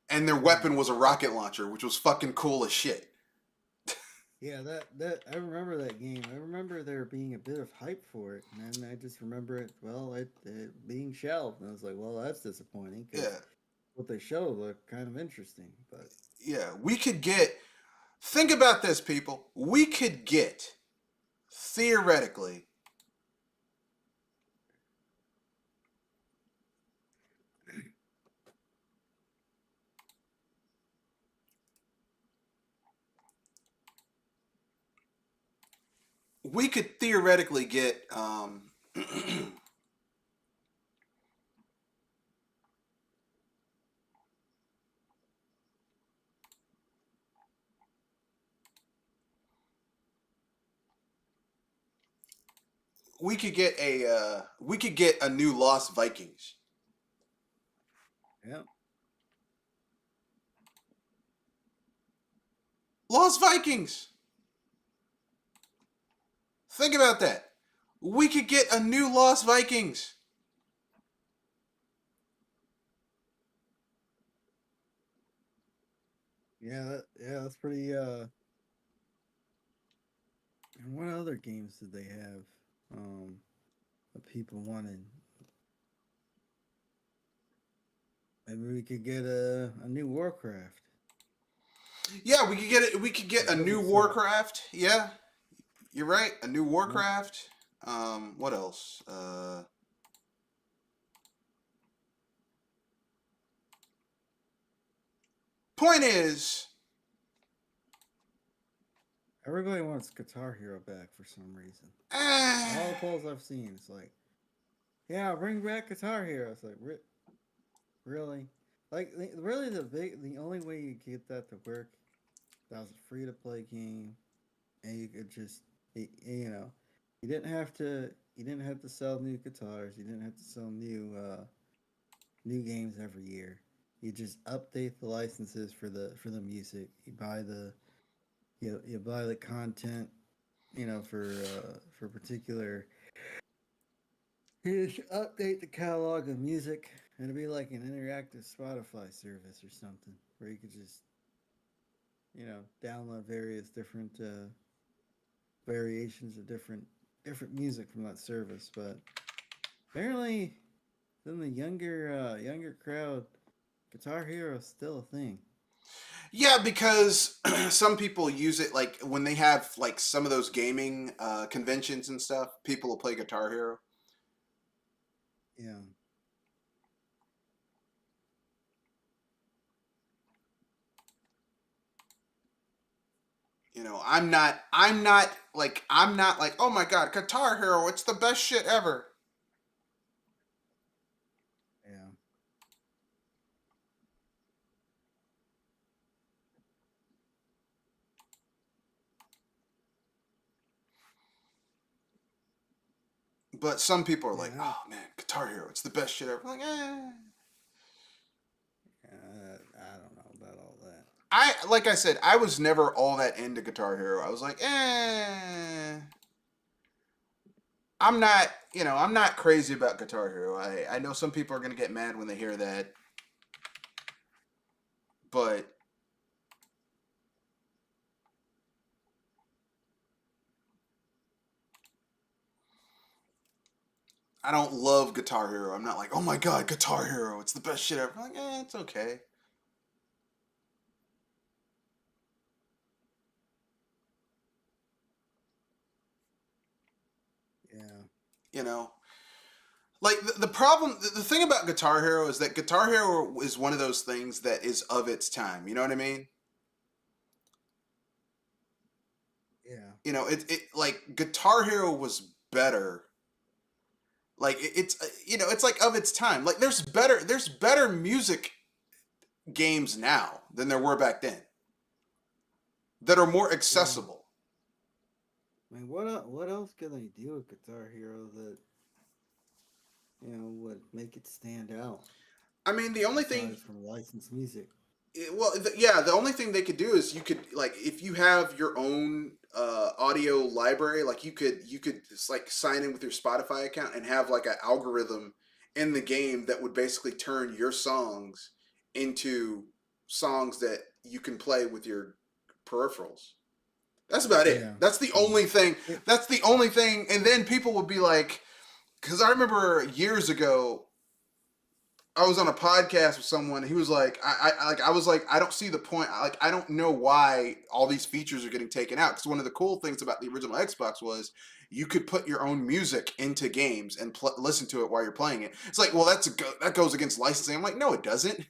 And their Yeah, weapon was a rocket launcher, which was fucking cool as shit. yeah. That I remember that game. I remember there being a bit of hype for it, and then I just remember it being shelved, and I was like, well, that's disappointing because Yeah, what they showed looked kind of interesting, but yeah. We could get. Think about this, people. We could get theoretically. We could theoretically get. We could get a new Lost Vikings. yeah, Lost Vikings. Think about that. We could get a new Lost Vikings. yeah, that's pretty. And what other games did they have? That people wanted. Maybe we could get a new Warcraft. Yeah, we could get it. We could get a new Blizzard suck. Warcraft. Yeah, you're right. A new Yep. Warcraft. What else? Point is, Everybody wants Guitar Hero back for some reason. All the eh, polls I've seen, it's like, yeah, bring back Guitar Hero. It's like, really? Like, really, the only way you could get that to work, that was a free to play game, and you could just, you know, you didn't have to sell new guitars, you didn't have to sell new games every year. You just update the licenses for the music. You buy the content, for particular. You just update the catalog of music, and it'd be like an interactive Spotify service or something, where you could just download various different variations of different music from that service. But apparently, in the younger crowd, Guitar Hero is still a thing. yeah, because some people use it like when they have like some of those gaming conventions and stuff. People will play Guitar Hero. Yeah, I'm not like, oh my god, Guitar Hero, it's the best shit ever. yeah, But some people are like, yeah. oh man, Guitar Hero, it's the best shit ever. I'm like, eh. I don't know about all that. Like I said, I was never all that into Guitar Hero. I was like, eh. I'm not crazy about Guitar Hero. I know some people are gonna get mad when they hear that, but I don't love Guitar Hero. I'm not like, oh my god, Guitar Hero, it's the best shit ever. I'm like, it's okay. Yeah, You know, like the problem, the thing about Guitar Hero is that Guitar Hero is one of those things that is of its time. You know what I mean? yeah, It like Guitar Hero was better. Like it's it's like of its time. Like there's better music games now than there were back then that are more yeah. accessible. I mean, what else can they do with Guitar Hero that would make it stand out I mean, the only thing aside from licensed music? yeah, the only thing they could do is you could like if you have your own audio library, like you could just like sign in with your Spotify account and have like an algorithm in the game that would basically turn your songs into songs that you can play with your peripherals. That's about it. Yeah, That's the yeah, only thing. it, That's the only thing. And then people would be like, because I remember years ago I was on a podcast with someone. He was like, I was like, I don't see the point. Like, I don't know why all these features are getting taken out. Because one of the cool things about the original Xbox was you could put your own music into games and listen to it while you're playing it. It's like, well, that goes against licensing. I'm like, no, it doesn't.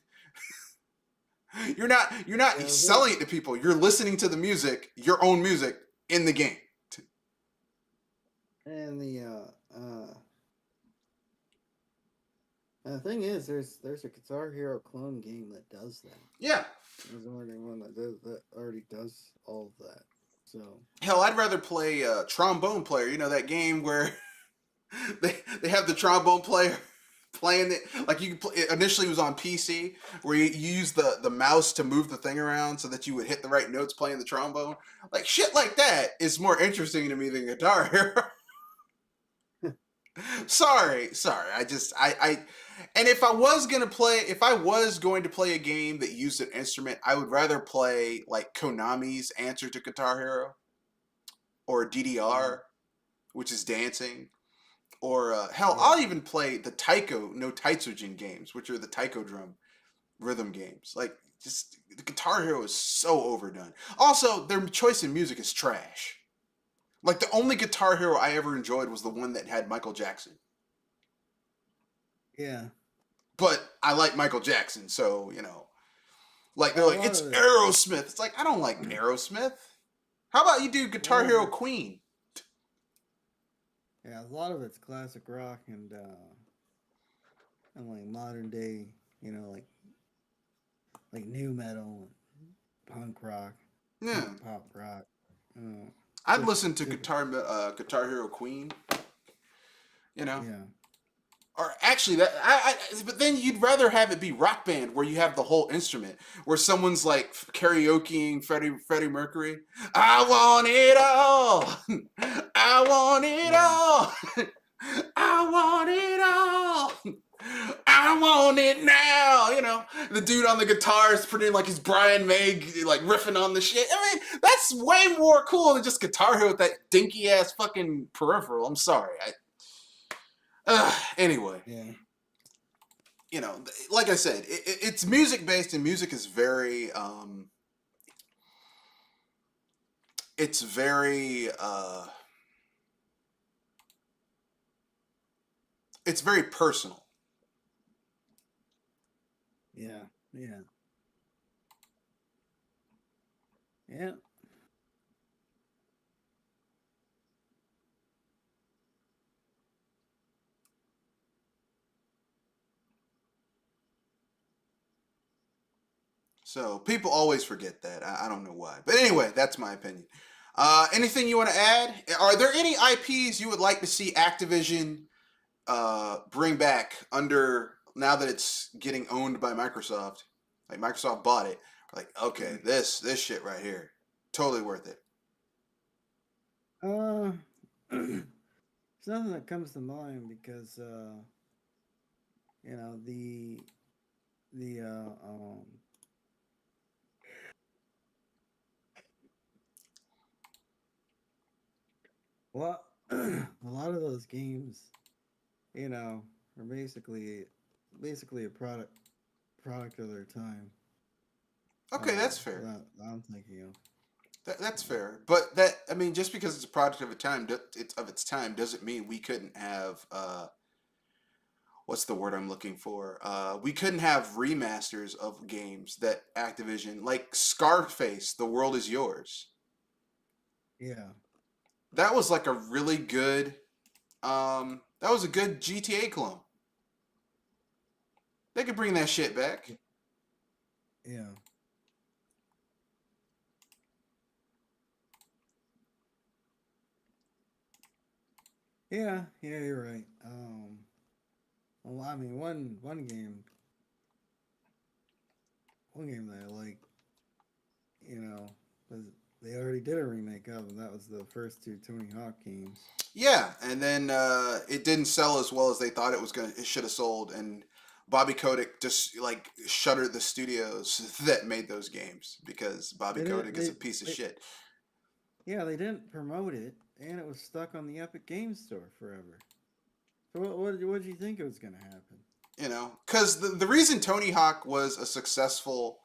You're not yeah. selling it to people. You're listening to the music, your own music in the game. And the thing is, there's a Guitar Hero clone game that does that. Yeah. There's already one that already does all of that. So Hell, I'd rather play Trombone Player. You know that game where they have the trombone player playing it like you could play, initially it was on PC where you use the mouse to move the thing around so that you would hit the right notes playing the trombone. Like shit like that is more interesting to me than Guitar Hero. Sorry. I and if I was going to play a game that used an instrument, I would rather play like Konami's answer to Guitar Hero or yeah, DDR, which is dancing. Or hell, yeah, I'll even play the Taiko no Taitsujin games, which are the taiko drum rhythm games. Like, just the Guitar Hero is so overdone. Also, their choice in music is trash. Like the only Guitar Hero I ever enjoyed was the one that had Michael Jackson. yeah. But I like Michael Jackson, so. Like they're A like, lot it's of it. Aerosmith. It's like I don't like Aerosmith. How about you do A Guitar lot of Hero it. Queen? Yeah, a lot of it's classic rock and like modern day, like new metal, punk rock, Yeah, pop rock. Uh, I'd different, listen to different. Guitar Hero Queen. You know, Yeah, or actually but then you'd rather have it be rock band where you have the whole instrument where someone's like karaokeing Freddie Mercury. I want it all. I want it yeah, all. I want it all. I want it now. You know, the dude on the guitar is pretending like he's Brian May, like riffing on the shit. I mean, that's way more cool than just Guitar Hero with that dinky ass fucking peripheral. I'm sorry. Anyway, yeah, you know, like I said, it's music based, and music is very, it's very, it's very personal. yeah, yeah, yeah. So people always forget that. I don't know why, but anyway, that's my opinion. Anything you want to add? Are there any IPs you would like to see Activision bring back under now that it's getting owned by Microsoft? Like Microsoft bought it. Like, okay, this shit right here, totally worth it. Uh, there's nothing that comes to mind because the well, a lot of those games, are basically a product of their time. Okay, that's fair. That I'm thinking of. That's fair, but that I mean, just because it's a product of a time, it's of its time, doesn't mean we couldn't have what's the word I'm looking for? We couldn't have remasters of games that Activision, like Scarface, The World Is Yours. Yeah, That was like a really good, that was a good GTA clone. They could bring that shit back. yeah, yeah. You're right. Well, I mean, one game that I like, was they already did a remake of, and that was the first two Tony Hawk games. Yeah, and then it didn't sell as well as they thought it was gonna. It should have sold, and Bobby Kotick just like shuttered the studios that made those games because Bobby They didn't. Kotick is a piece of They shit. Yeah, they didn't promote it, and it was stuck on the Epic Games Store forever. So what did you think it was gonna happen? You know, because the reason Tony Hawk was a successful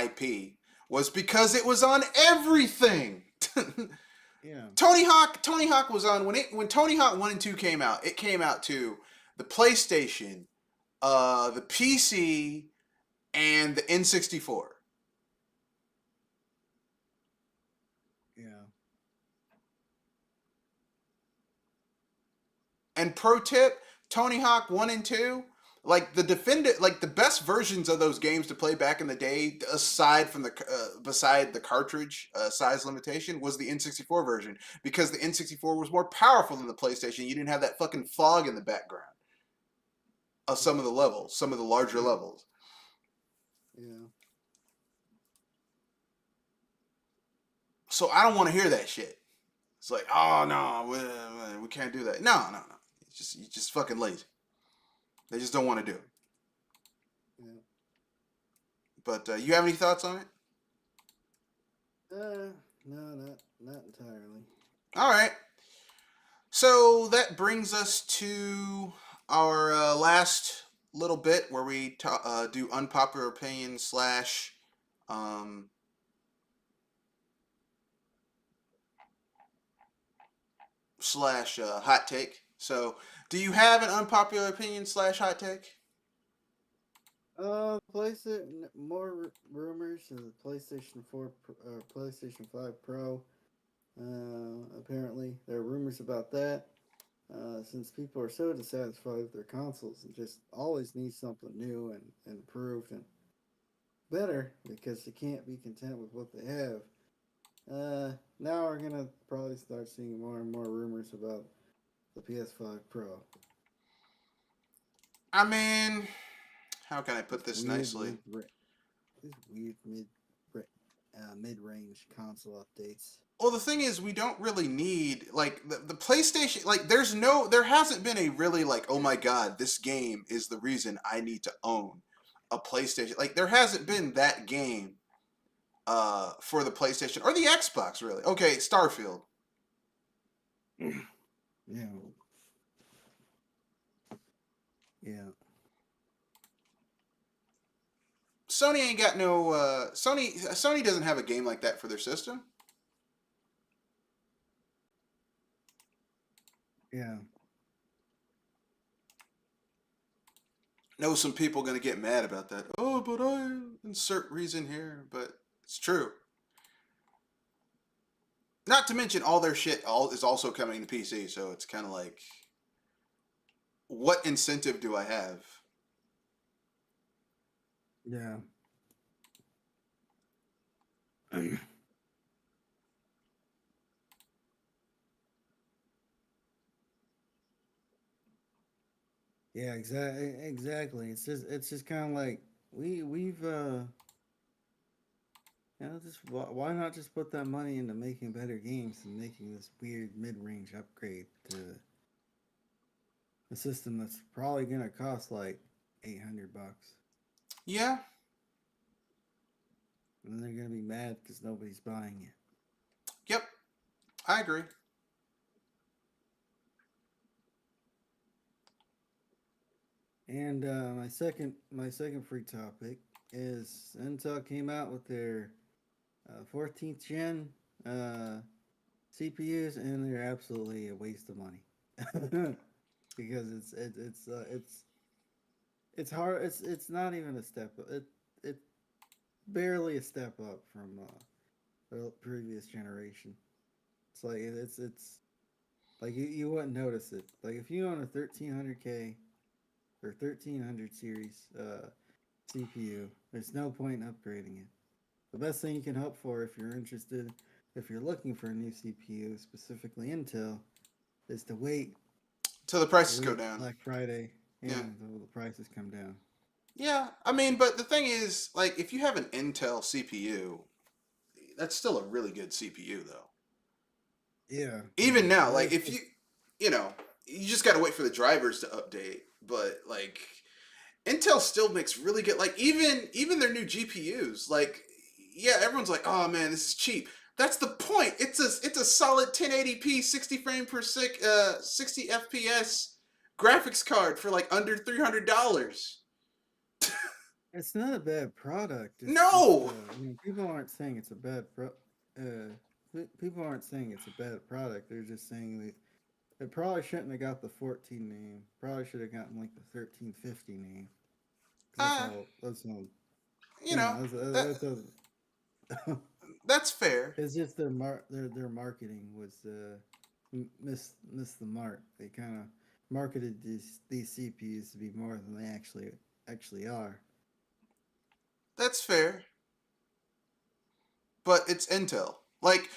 IP was because it was on everything. Yeah, Tony Hawk was on when Tony Hawk 1 and 2 came out. It came out to the PlayStation, the PC, and the N64. yeah, And pro tip, Tony Hawk 1 and 2, like the best versions of those games to play back in the day, aside from the beside the cartridge size limitation, was the N64 version because the N64 was more powerful than the PlayStation. You didn't have that fucking fog in the background of some of the levels, some of the larger levels. yeah, So I don't want to hear that shit. It's like, oh no, we can't do that. No, no, no. It's just fucking lazy. They just don't want to do it. yeah. But you have any thoughts on it? No, not entirely. All right. So that brings us to our last little bit where we do unpopular opinion um, slash hot take. So, do you have an unpopular opinion slash hot take? PlayStation more rumors of the PlayStation 4, PlayStation 5 Pro. Apparently, there are rumors about that. Since people are so dissatisfied with their consoles and just always need something new and improved and better because they can't be content with what they have. Now we're gonna probably start seeing more and more rumors about the PS5 Pro. I mean, how can I put These this weird nicely? mid, these weird mid range console updates. Well, the thing is, we don't really need like the PlayStation. Like, there hasn't been a really like, oh my god, this game is the reason I need to own a PlayStation. Like, there hasn't been that game for the PlayStation or the Xbox, really. Okay, Starfield. Yeah, yeah, Sony ain't got no Sony doesn't have a game like that for their system. yeah. Know some people gonna get mad about that. Oh, but I insert reason here, but it's true. Not to mention all their shit all is also coming to PC, so it's kind of like, what incentive do I have? Yeah. Yeah, exactly. It's just kind of like we've just why not just put that money into making better games and making this weird mid-range upgrade to a system that's probably gonna cost like $800, Yeah, and they're gonna be mad because nobody's buying it. yep, I agree. And my second free topic is Intel came out with their 14th gen uh, CPUs, and they're absolutely a waste of money because it's hard. It's not even a step. It's barely a step up from the previous generation. It's like it's like you wouldn't notice it. Like if you own a 1300K or 1300 series CPU, there's no point in upgrading it. The best thing you can hope for if you're interested, if you're looking for a new CPU, specifically Intel, is to Till the prices go wait down. Black Friday, yeah, Yeah, until the prices come down. yeah. I mean, but the thing is, like, if you have an Intel CPU, that's still a really good CPU, though. Yeah, Even now, like, there's if just you know, you just gotta wait for the drivers to update. But like, Intel still makes really good, like, even their new GPUs. Like, yeah, everyone's like, oh man, this is cheap. That's the point. It's a solid 1080p 60 frame per 60 FPS graphics card for like under $300. it's not a bad product. It's just No, people aren't saying it's a bad people aren't saying it's a bad product. They're just saying they probably shouldn't have got the 14 name. Probably should have gotten like the 1350 name. Cause that's uh, all. That's all. you know that That's that's fair. it's just their marketing was missed the mark. They kind of marketed these CPUs to be more than they actually are. That's fair. But it's Intel. Like,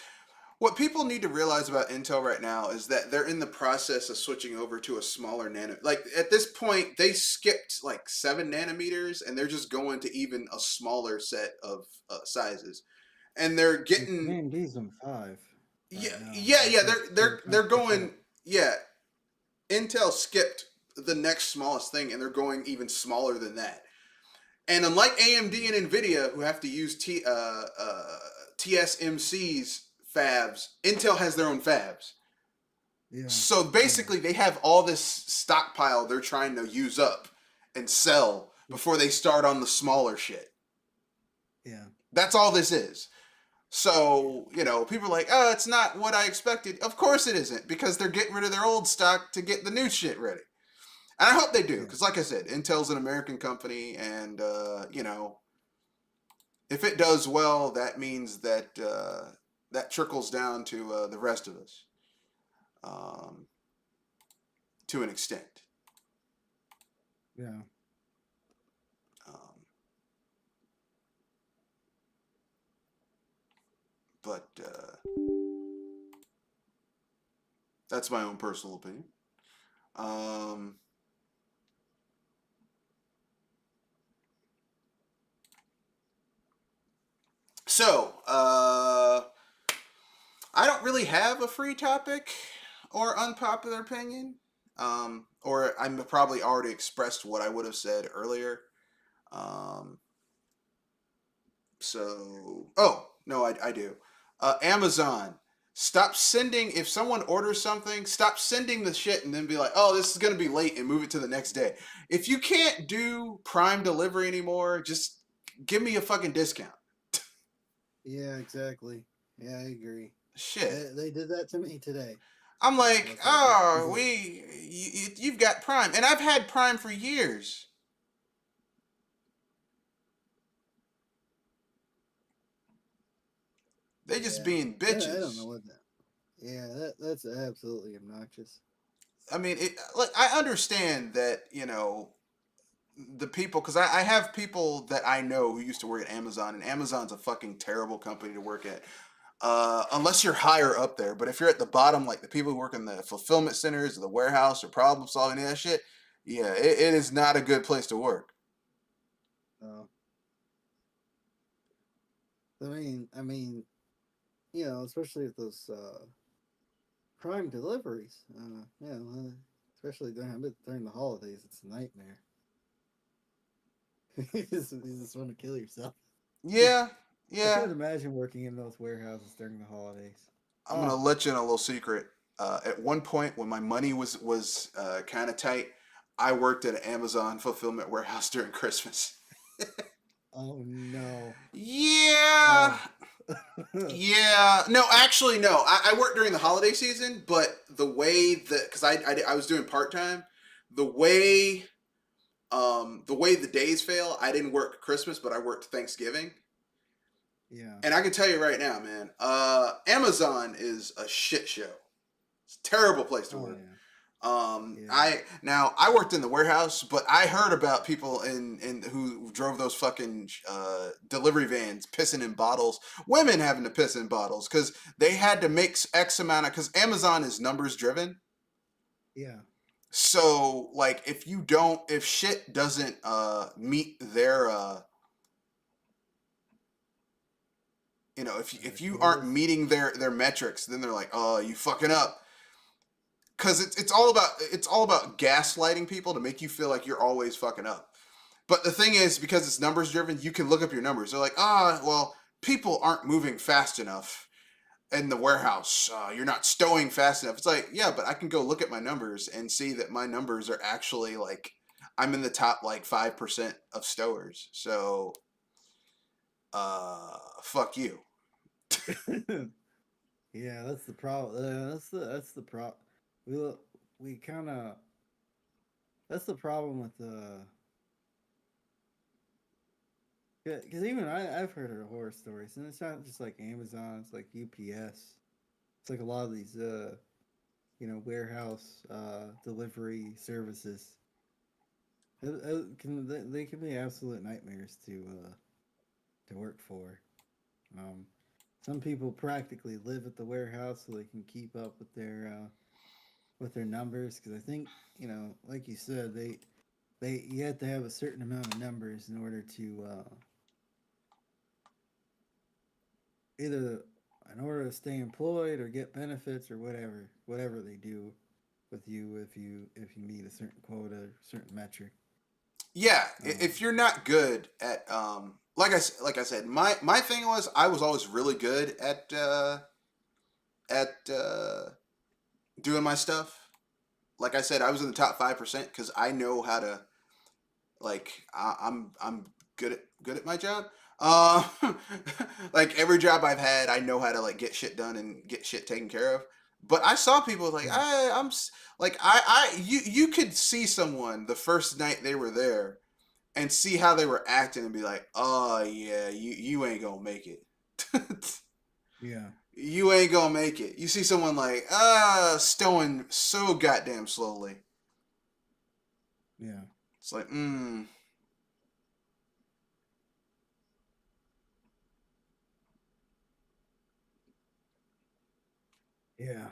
what people need to realize about Intel right now is that they're in the process of switching over to a smaller nano. Like, at this point, they skipped like 7 nanometers, and they're just going to even a smaller set of sizes. And they're getting, AMD's on 5 yeah, right now. yeah, They're yeah. trying They're to catch going, up. yeah. Intel skipped the next smallest thing, and they're going even smaller than that. And unlike AMD and Nvidia, who have to use TSMC's fabs, Intel has their own fabs. Yeah, So yeah, basically, they have all this stockpile they're trying to use up and sell before they start on the smaller shit. yeah, That's all this is. So, people are like, oh, it's not what I expected. Of course it isn't, because they're getting rid of their old stock to get the new shit ready. And I hope they do, Yeah. because like I said, Intel's an American company, and if it does well, that means that that trickles down to the rest of us, um, to an extent. Yeah. Um, but that's my own personal opinion. Um, so I don't really have a free topic or unpopular opinion. Or I'm probably already expressed what I would have said earlier. Um, oh no, I do. Amazon, stop sending. If someone orders something, stop sending the shit and then be like, oh, this is gonna be late, and move it to the next day. If you can't do Prime delivery anymore, just give me a fucking discount. Yeah, exactly. Yeah, I agree. Shit. They did that to me today. I'm I like, was like, oh, you've got Prime, and I've had Prime for years. They just yeah, being I don't know bitches. what that. Yeah, that's absolutely obnoxious. I mean, like I understand that the people, because I have people that I know who used to work at Amazon, and Amazon's a fucking terrible company to work at. Unless you're higher up there, but if you're at the bottom, like the people who work in the fulfillment centers or the warehouse or problem solving and that shit, yeah, it is not a good place to work. Uh, I mean, especially with those Prime deliveries. Especially during the holidays, it's a nightmare. You just want to kill yourself. Yeah, I yeah. can't imagine working in those warehouses during the holidays. I'm gonna Oh, let you in a little secret. At one point, when my money was kind of tight, I worked at an Amazon fulfillment warehouse during Christmas. oh no. Yeah, Oh. yeah. No, actually, no. I worked during the holiday season, but the way that, because I was doing part time, the way the way the days fell, I didn't work Christmas, but I worked Thanksgiving. Yeah. And I can tell you right now, man, Amazon is a shit show. It's a terrible place to Oh work. yeah. Yeah. I worked in the warehouse, but I heard about people in who drove those fucking delivery vans pissing in bottles. Women having to piss in bottles because they had to make X amount of, because Amazon is numbers driven. Yeah. So like if shit doesn't meet their if you aren't Quotas. meeting their metrics, then they're like, oh, you fucking up. Because it's all about gaslighting people to make you feel like you're always fucking up. But the thing is, because it's numbers driven, you can look up your numbers. They're like, well, people aren't moving fast enough in the warehouse. You're not stowing fast enough. It's like, yeah, but I can go look at my numbers and see that my numbers are actually like, I'm in the top like 5% of stowers. So, fuck you. Yeah, that's the problem. That's the problem. We we kind of that's the problem with because even I've heard of horror stories, and it's not just like Amazon. It's like UPS. It's like a lot of these warehouse delivery services. They can be absolute nightmares to work for. Um, some people practically live at the warehouse so they can keep up with their numbers. Because I think like you said, they you have to have a certain amount of numbers in order to either in order to stay employed or get benefits or whatever they do with you if you meet a certain quota, certain metric. Yeah, Um, if you're not good at like I said, my thing was I was always really good at doing my stuff. Like I said, I was in the top 5% because I know how to, like I'm good at my job. Uh, like every job I've had, I know how to like get shit done and get shit taken care of. But I saw people like Yeah. you could see someone the first night they were there and see how they were acting and be like, oh yeah, you ain't gonna make it. Yeah. You ain't gonna make it. You see someone like stowing so goddamn slowly. Yeah. It's like, Yeah.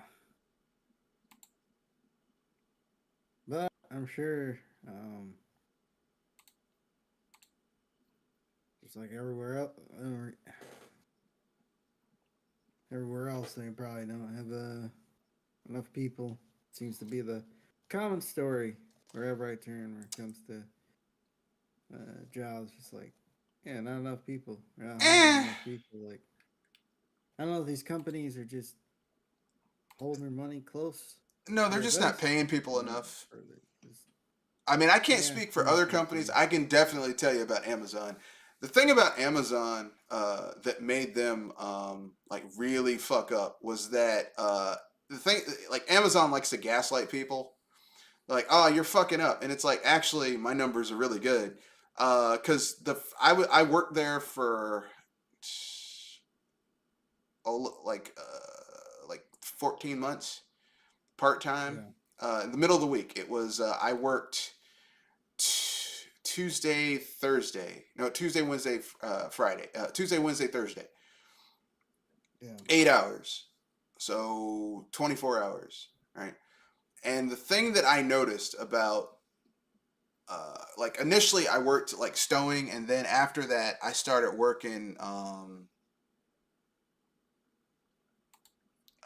But I'm sure, um, just like everywhere else, they probably don't have enough people. Seems to be the common story wherever I turn when it comes to jobs. Just like, yeah, not enough people. We're not hiring eh. enough people. Like, I don't know. These companies are just holding their money close No, to they're their just not vest, paying people or, enough. or they just I mean, I can't yeah, speak for most other likely. companies. I can definitely tell you about Amazon. The thing about Amazon that made them like really fuck up was that the thing like Amazon likes to gaslight people. Like, oh, you're fucking up, and it's like actually my numbers are really good because I worked there for like 14 months part time. Yeah, In the middle of the week, it was I worked Tuesday, Thursday. No, Tuesday, Wednesday, Friday. Tuesday, Wednesday, Thursday. yeah, 8 hours. So 24 hours. Right. And the thing that I noticed about, like, initially I worked like stowing, and then after that, I started working,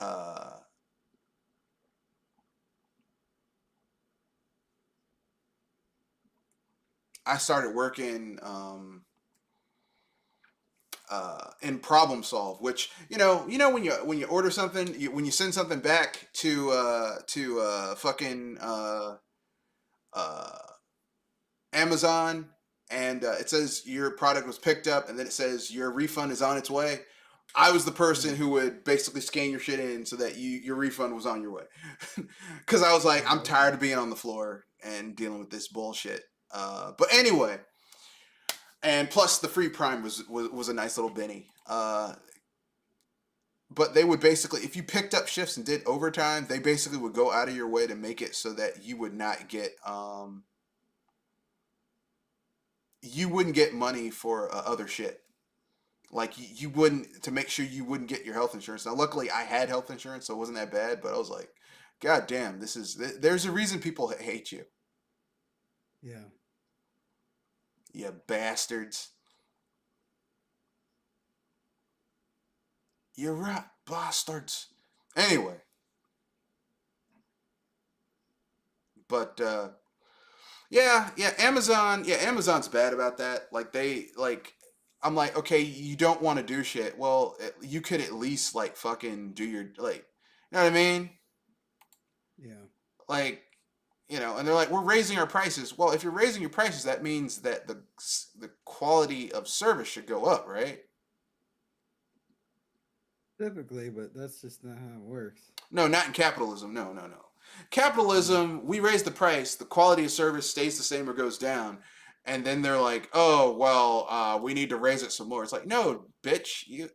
uh, I started working, in problem solve, which when you order something, when you send something back to fucking uh, Amazon, and it says your product was picked up, and then it says your refund is on its way. I was the person yeah, who would basically scan your shit in so that your refund was on your way, because I was like, I'm yeah. tired of being on the floor and dealing with this bullshit. But anyway, and plus the free Prime was a nice little Benny. But they would basically, if you picked up shifts and did overtime, they basically would go out of your way to make it so that you wouldn't get money for other shit. Like you wouldn't, to make sure you wouldn't get your health insurance. Now, luckily, I had health insurance, so it wasn't that bad. But I was like, God damn, there's a reason people hate you, Yeah. you bastards. You're right, bastards. Anyway, but yeah, Amazon's bad about that. Like I'm like, okay, you don't want to do shit. Well, you could at least like fucking do your like, you know what I mean? Yeah. Like, and they're like, we're raising our prices. Well, if you're raising your prices, that means that the quality of service should go up, right? Typically, but that's just not how it works. No, not in capitalism. No, no, no. Mm. Capitalism, we raise the price, the quality of service stays the same or goes down, and then they're like, "Oh, well, we need to raise it some more." It's like, no, bitch, you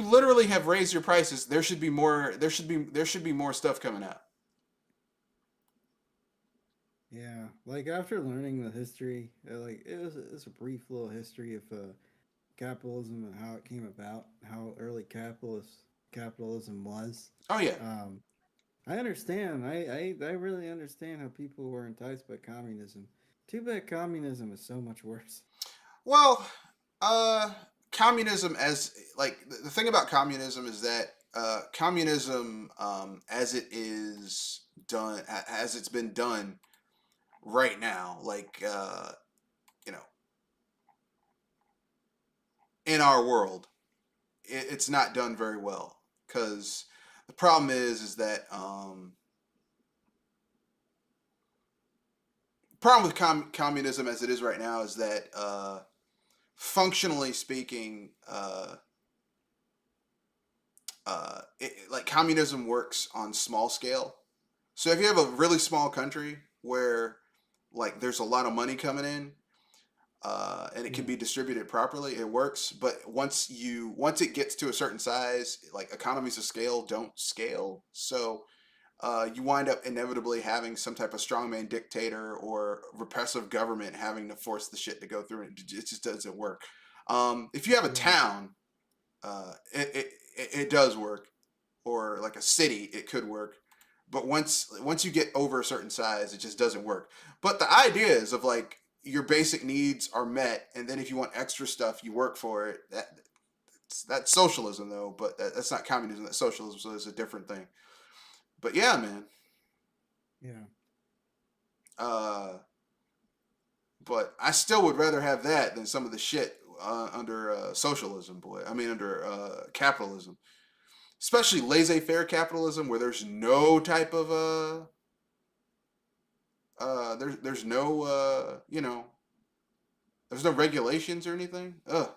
literally have raised your prices. There should be more. There should be more stuff coming out. Yeah, like after learning the history, like it's a brief little history of capitalism and how it came about, how early capitalism was. Oh yeah. Um, I understand. I really understand how people were enticed by communism. Too bad communism is so much worse. Well, uh, communism as like the thing about communism is that communism, as it is done, as it's been done right now, like you know, in our world, it's not done very well because the problem is that problem with communism as it is right now is that functionally speaking, like communism works on small scale. So if you have a really small country where like there's a lot of money coming in, and it can Yeah. be distributed properly, it works. But once it gets to a certain size, like economies of scale don't scale. So you wind up inevitably having some type of strongman dictator or repressive government having to force the shit to go through. It just doesn't work. If you have a Yeah. town, it does work, or like a city, it could work. But once you get over a certain size, it just doesn't work. But the idea is of like your basic needs are met, and then if you want extra stuff, you work for it. That's socialism though, but that's not communism. That's socialism, so it's a different thing. But yeah, man. Yeah. Uh, but I still would rather have that than some of the shit under socialism, boy. I mean, under capitalism, especially laissez-faire capitalism, where there's no type of there's no there's no regulations or anything. Ugh.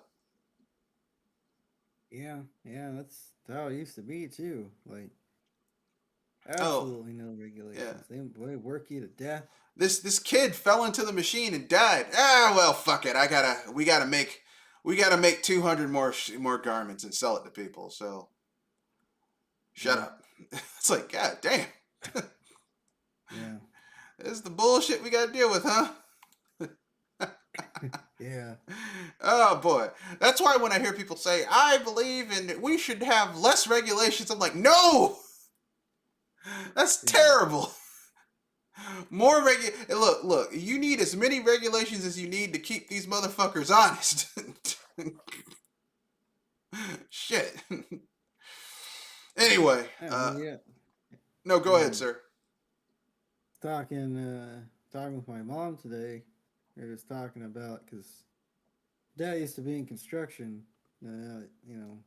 Yeah. Yeah. That's how it used to be too. Like Oh, absolutely no yeah. regulations. They work you to death. This kid fell into the machine and died. Ah, well, fuck it. We gotta make 200 more garments and sell it to people. So shut Yeah. up. It's like, god damn. Yeah. This is the bullshit we gotta deal with, huh? Yeah. Oh boy. That's why when I hear people say, I believe in we should have less regulations, I'm like, no! That's Yeah. terrible. More look, you need as many regulations as you need to keep these motherfuckers honest. Shit. Anyway, Yeah. Well, yeah. no, go ahead, Um, sir. talking with my mom today. We are just talking about because dad used to be in construction. You know,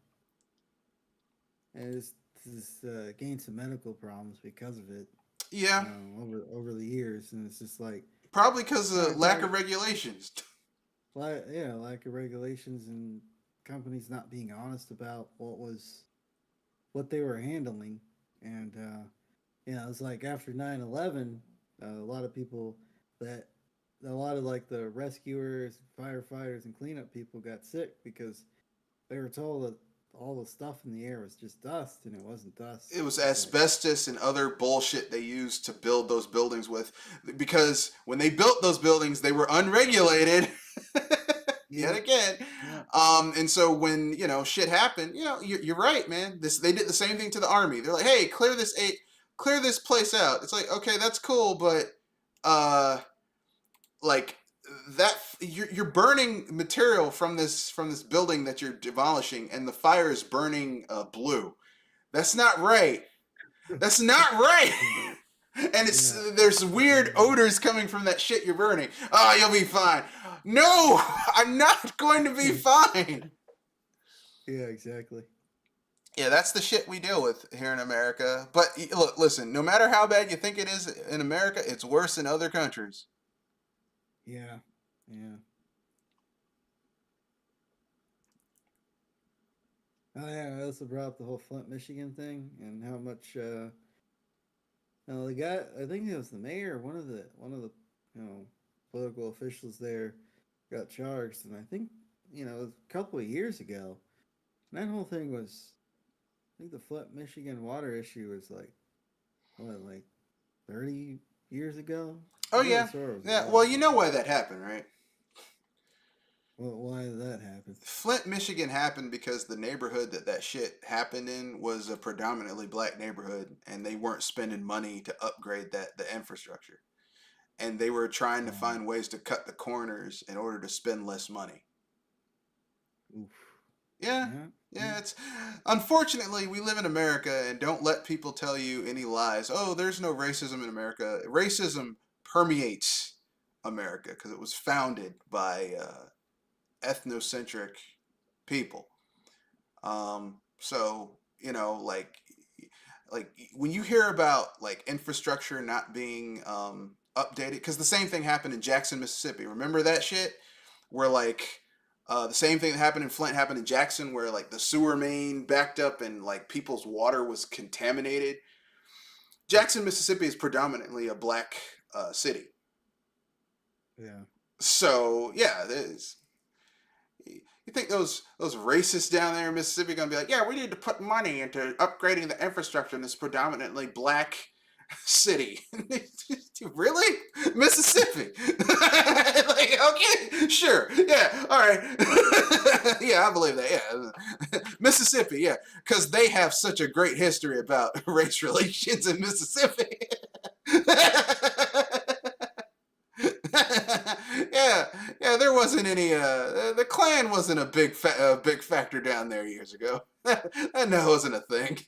and just gained some medical problems because of it. Yeah, Over the years, and it's just like probably because kind of of lack of talking, regulations. lack of regulations and companies not being honest about what they were handling, and it's like after 9/11, a lot of people that a lot of like the rescuers, firefighters, and cleanup people got sick because they were told that all the stuff in the air was just dust, and it wasn't dust. It was It's like, asbestos and other bullshit they used to build those buildings with, because when they built those buildings, they were unregulated. Yet yeah, again. yeah, And so when shit happened, you're right, man. They did the same thing to the army. They're like, hey, clear this place out. It's like, okay, that's cool, but uh, like that you're burning material from this building that you're demolishing, and the fire is burning blue. That's not right. That's not right. yeah, And yeah, there's weird odors coming from that shit you're burning. Oh, you'll be fine. No, I'm not going to be fine. yeah, exactly. Yeah, that's the shit we deal with here in America. But look, listen, no matter how bad you think it is in America, it's worse in other countries. Yeah, yeah. Oh yeah, I also brought up the whole Flint, Michigan thing and how much. The guy, I think it was the mayor, one of the political officials there, got charged, and I think it was a couple of years ago. And that whole thing was, I think the Flint, Michigan water issue was like what, like 30 years ago. Oh I could have yeah, swore it was a yeah. while Well, you know ago. why that happened, right? Well, why did that happen? Flint, Michigan happened because the neighborhood that shit happened in was a predominantly black neighborhood, and they weren't spending money to upgrade the infrastructure, and they were trying to Um, find ways to cut the corners in order to spend less money. Oof. Yeah, Yeah. yeah. It's unfortunately we live in America, and don't let people tell you any lies. Oh, there's no racism in America. Racism permeates America because it was founded by ethnocentric people. So like when you hear about like infrastructure not being updated, because the same thing happened in Jackson, Mississippi. Remember that shit? Where like The same thing that happened in Flint happened in Jackson, where like the sewer main backed up and like people's water was contaminated. Jackson, Mississippi is predominantly a black city. Yeah. So yeah, there's. You think those racists down there in Mississippi are gonna be like, yeah, we need to put money into upgrading the infrastructure in this predominantly black city? Really, Mississippi? Like, okay, sure, yeah, all right, yeah, I believe that. Yeah, Mississippi, yeah, because they have such a great history about race relations in Mississippi. Yeah, yeah. There wasn't any. The Klan wasn't a big factor down there years ago. That wasn't a thing.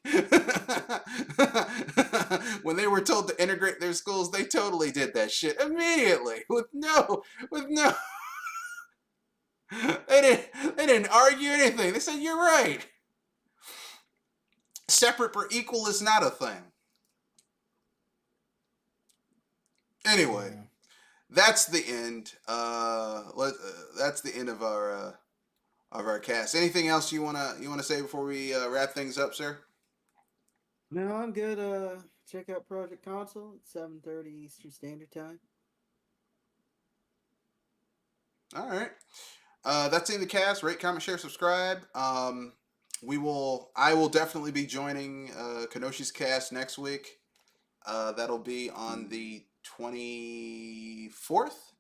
When they were told to integrate their schools, they totally did that shit immediately with no. They didn't argue anything. They said you're right. Separate but equal is not a thing. Anyway. Yeah. That's the end. That's the end of our cast. Anything else you wanna say before we wrap things up, sir? No, I'm good. Check out Project Console at 7:30 Eastern Standard Time. All right. That's in the cast. Rate, comment, share, subscribe. I will definitely be joining Kenoshi's cast next week. That'll be on the 24th,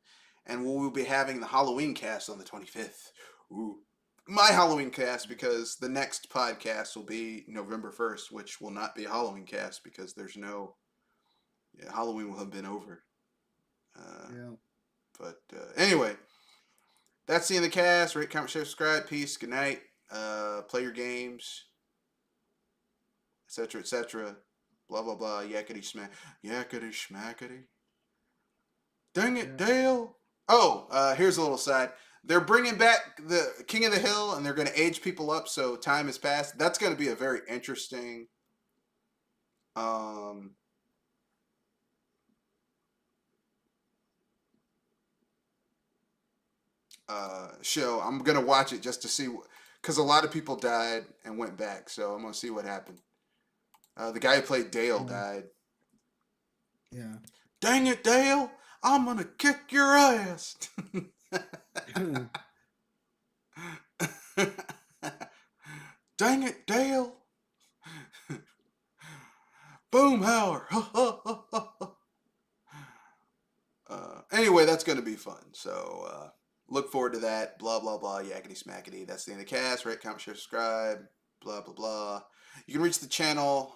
and we'll be having the Halloween cast on the 25th. Ooh. My Halloween cast, because the next podcast will be November 1st, which will not be a Halloween cast because there's no. Yeah, Halloween will have been over. Yeah. But anyway, that's the end of the cast. Rate, comment, share, subscribe. Peace. Good night. Play your games, etc., etc. Blah blah blah. Yakety smack. Yakety schmackety. Dang it, Yeah. Dale. Oh, here's a little side. They're bringing back the King of the Hill, and they're going to age people up, so time has passed. That's going to be a very interesting show. I'm going to watch it just to see, because a lot of people died and went back, so I'm going to see what happened. The guy who played Dale died. Yeah. Dang it, Dale! I'm going to kick your ass! Dang it, Dale! Boomhauer! Anyway, that's going to be fun. So look forward to that. Blah, blah, blah. Yakety smackety. That's the end of the cast. Rate, comment, share, subscribe. Blah, blah, blah. You can reach the channel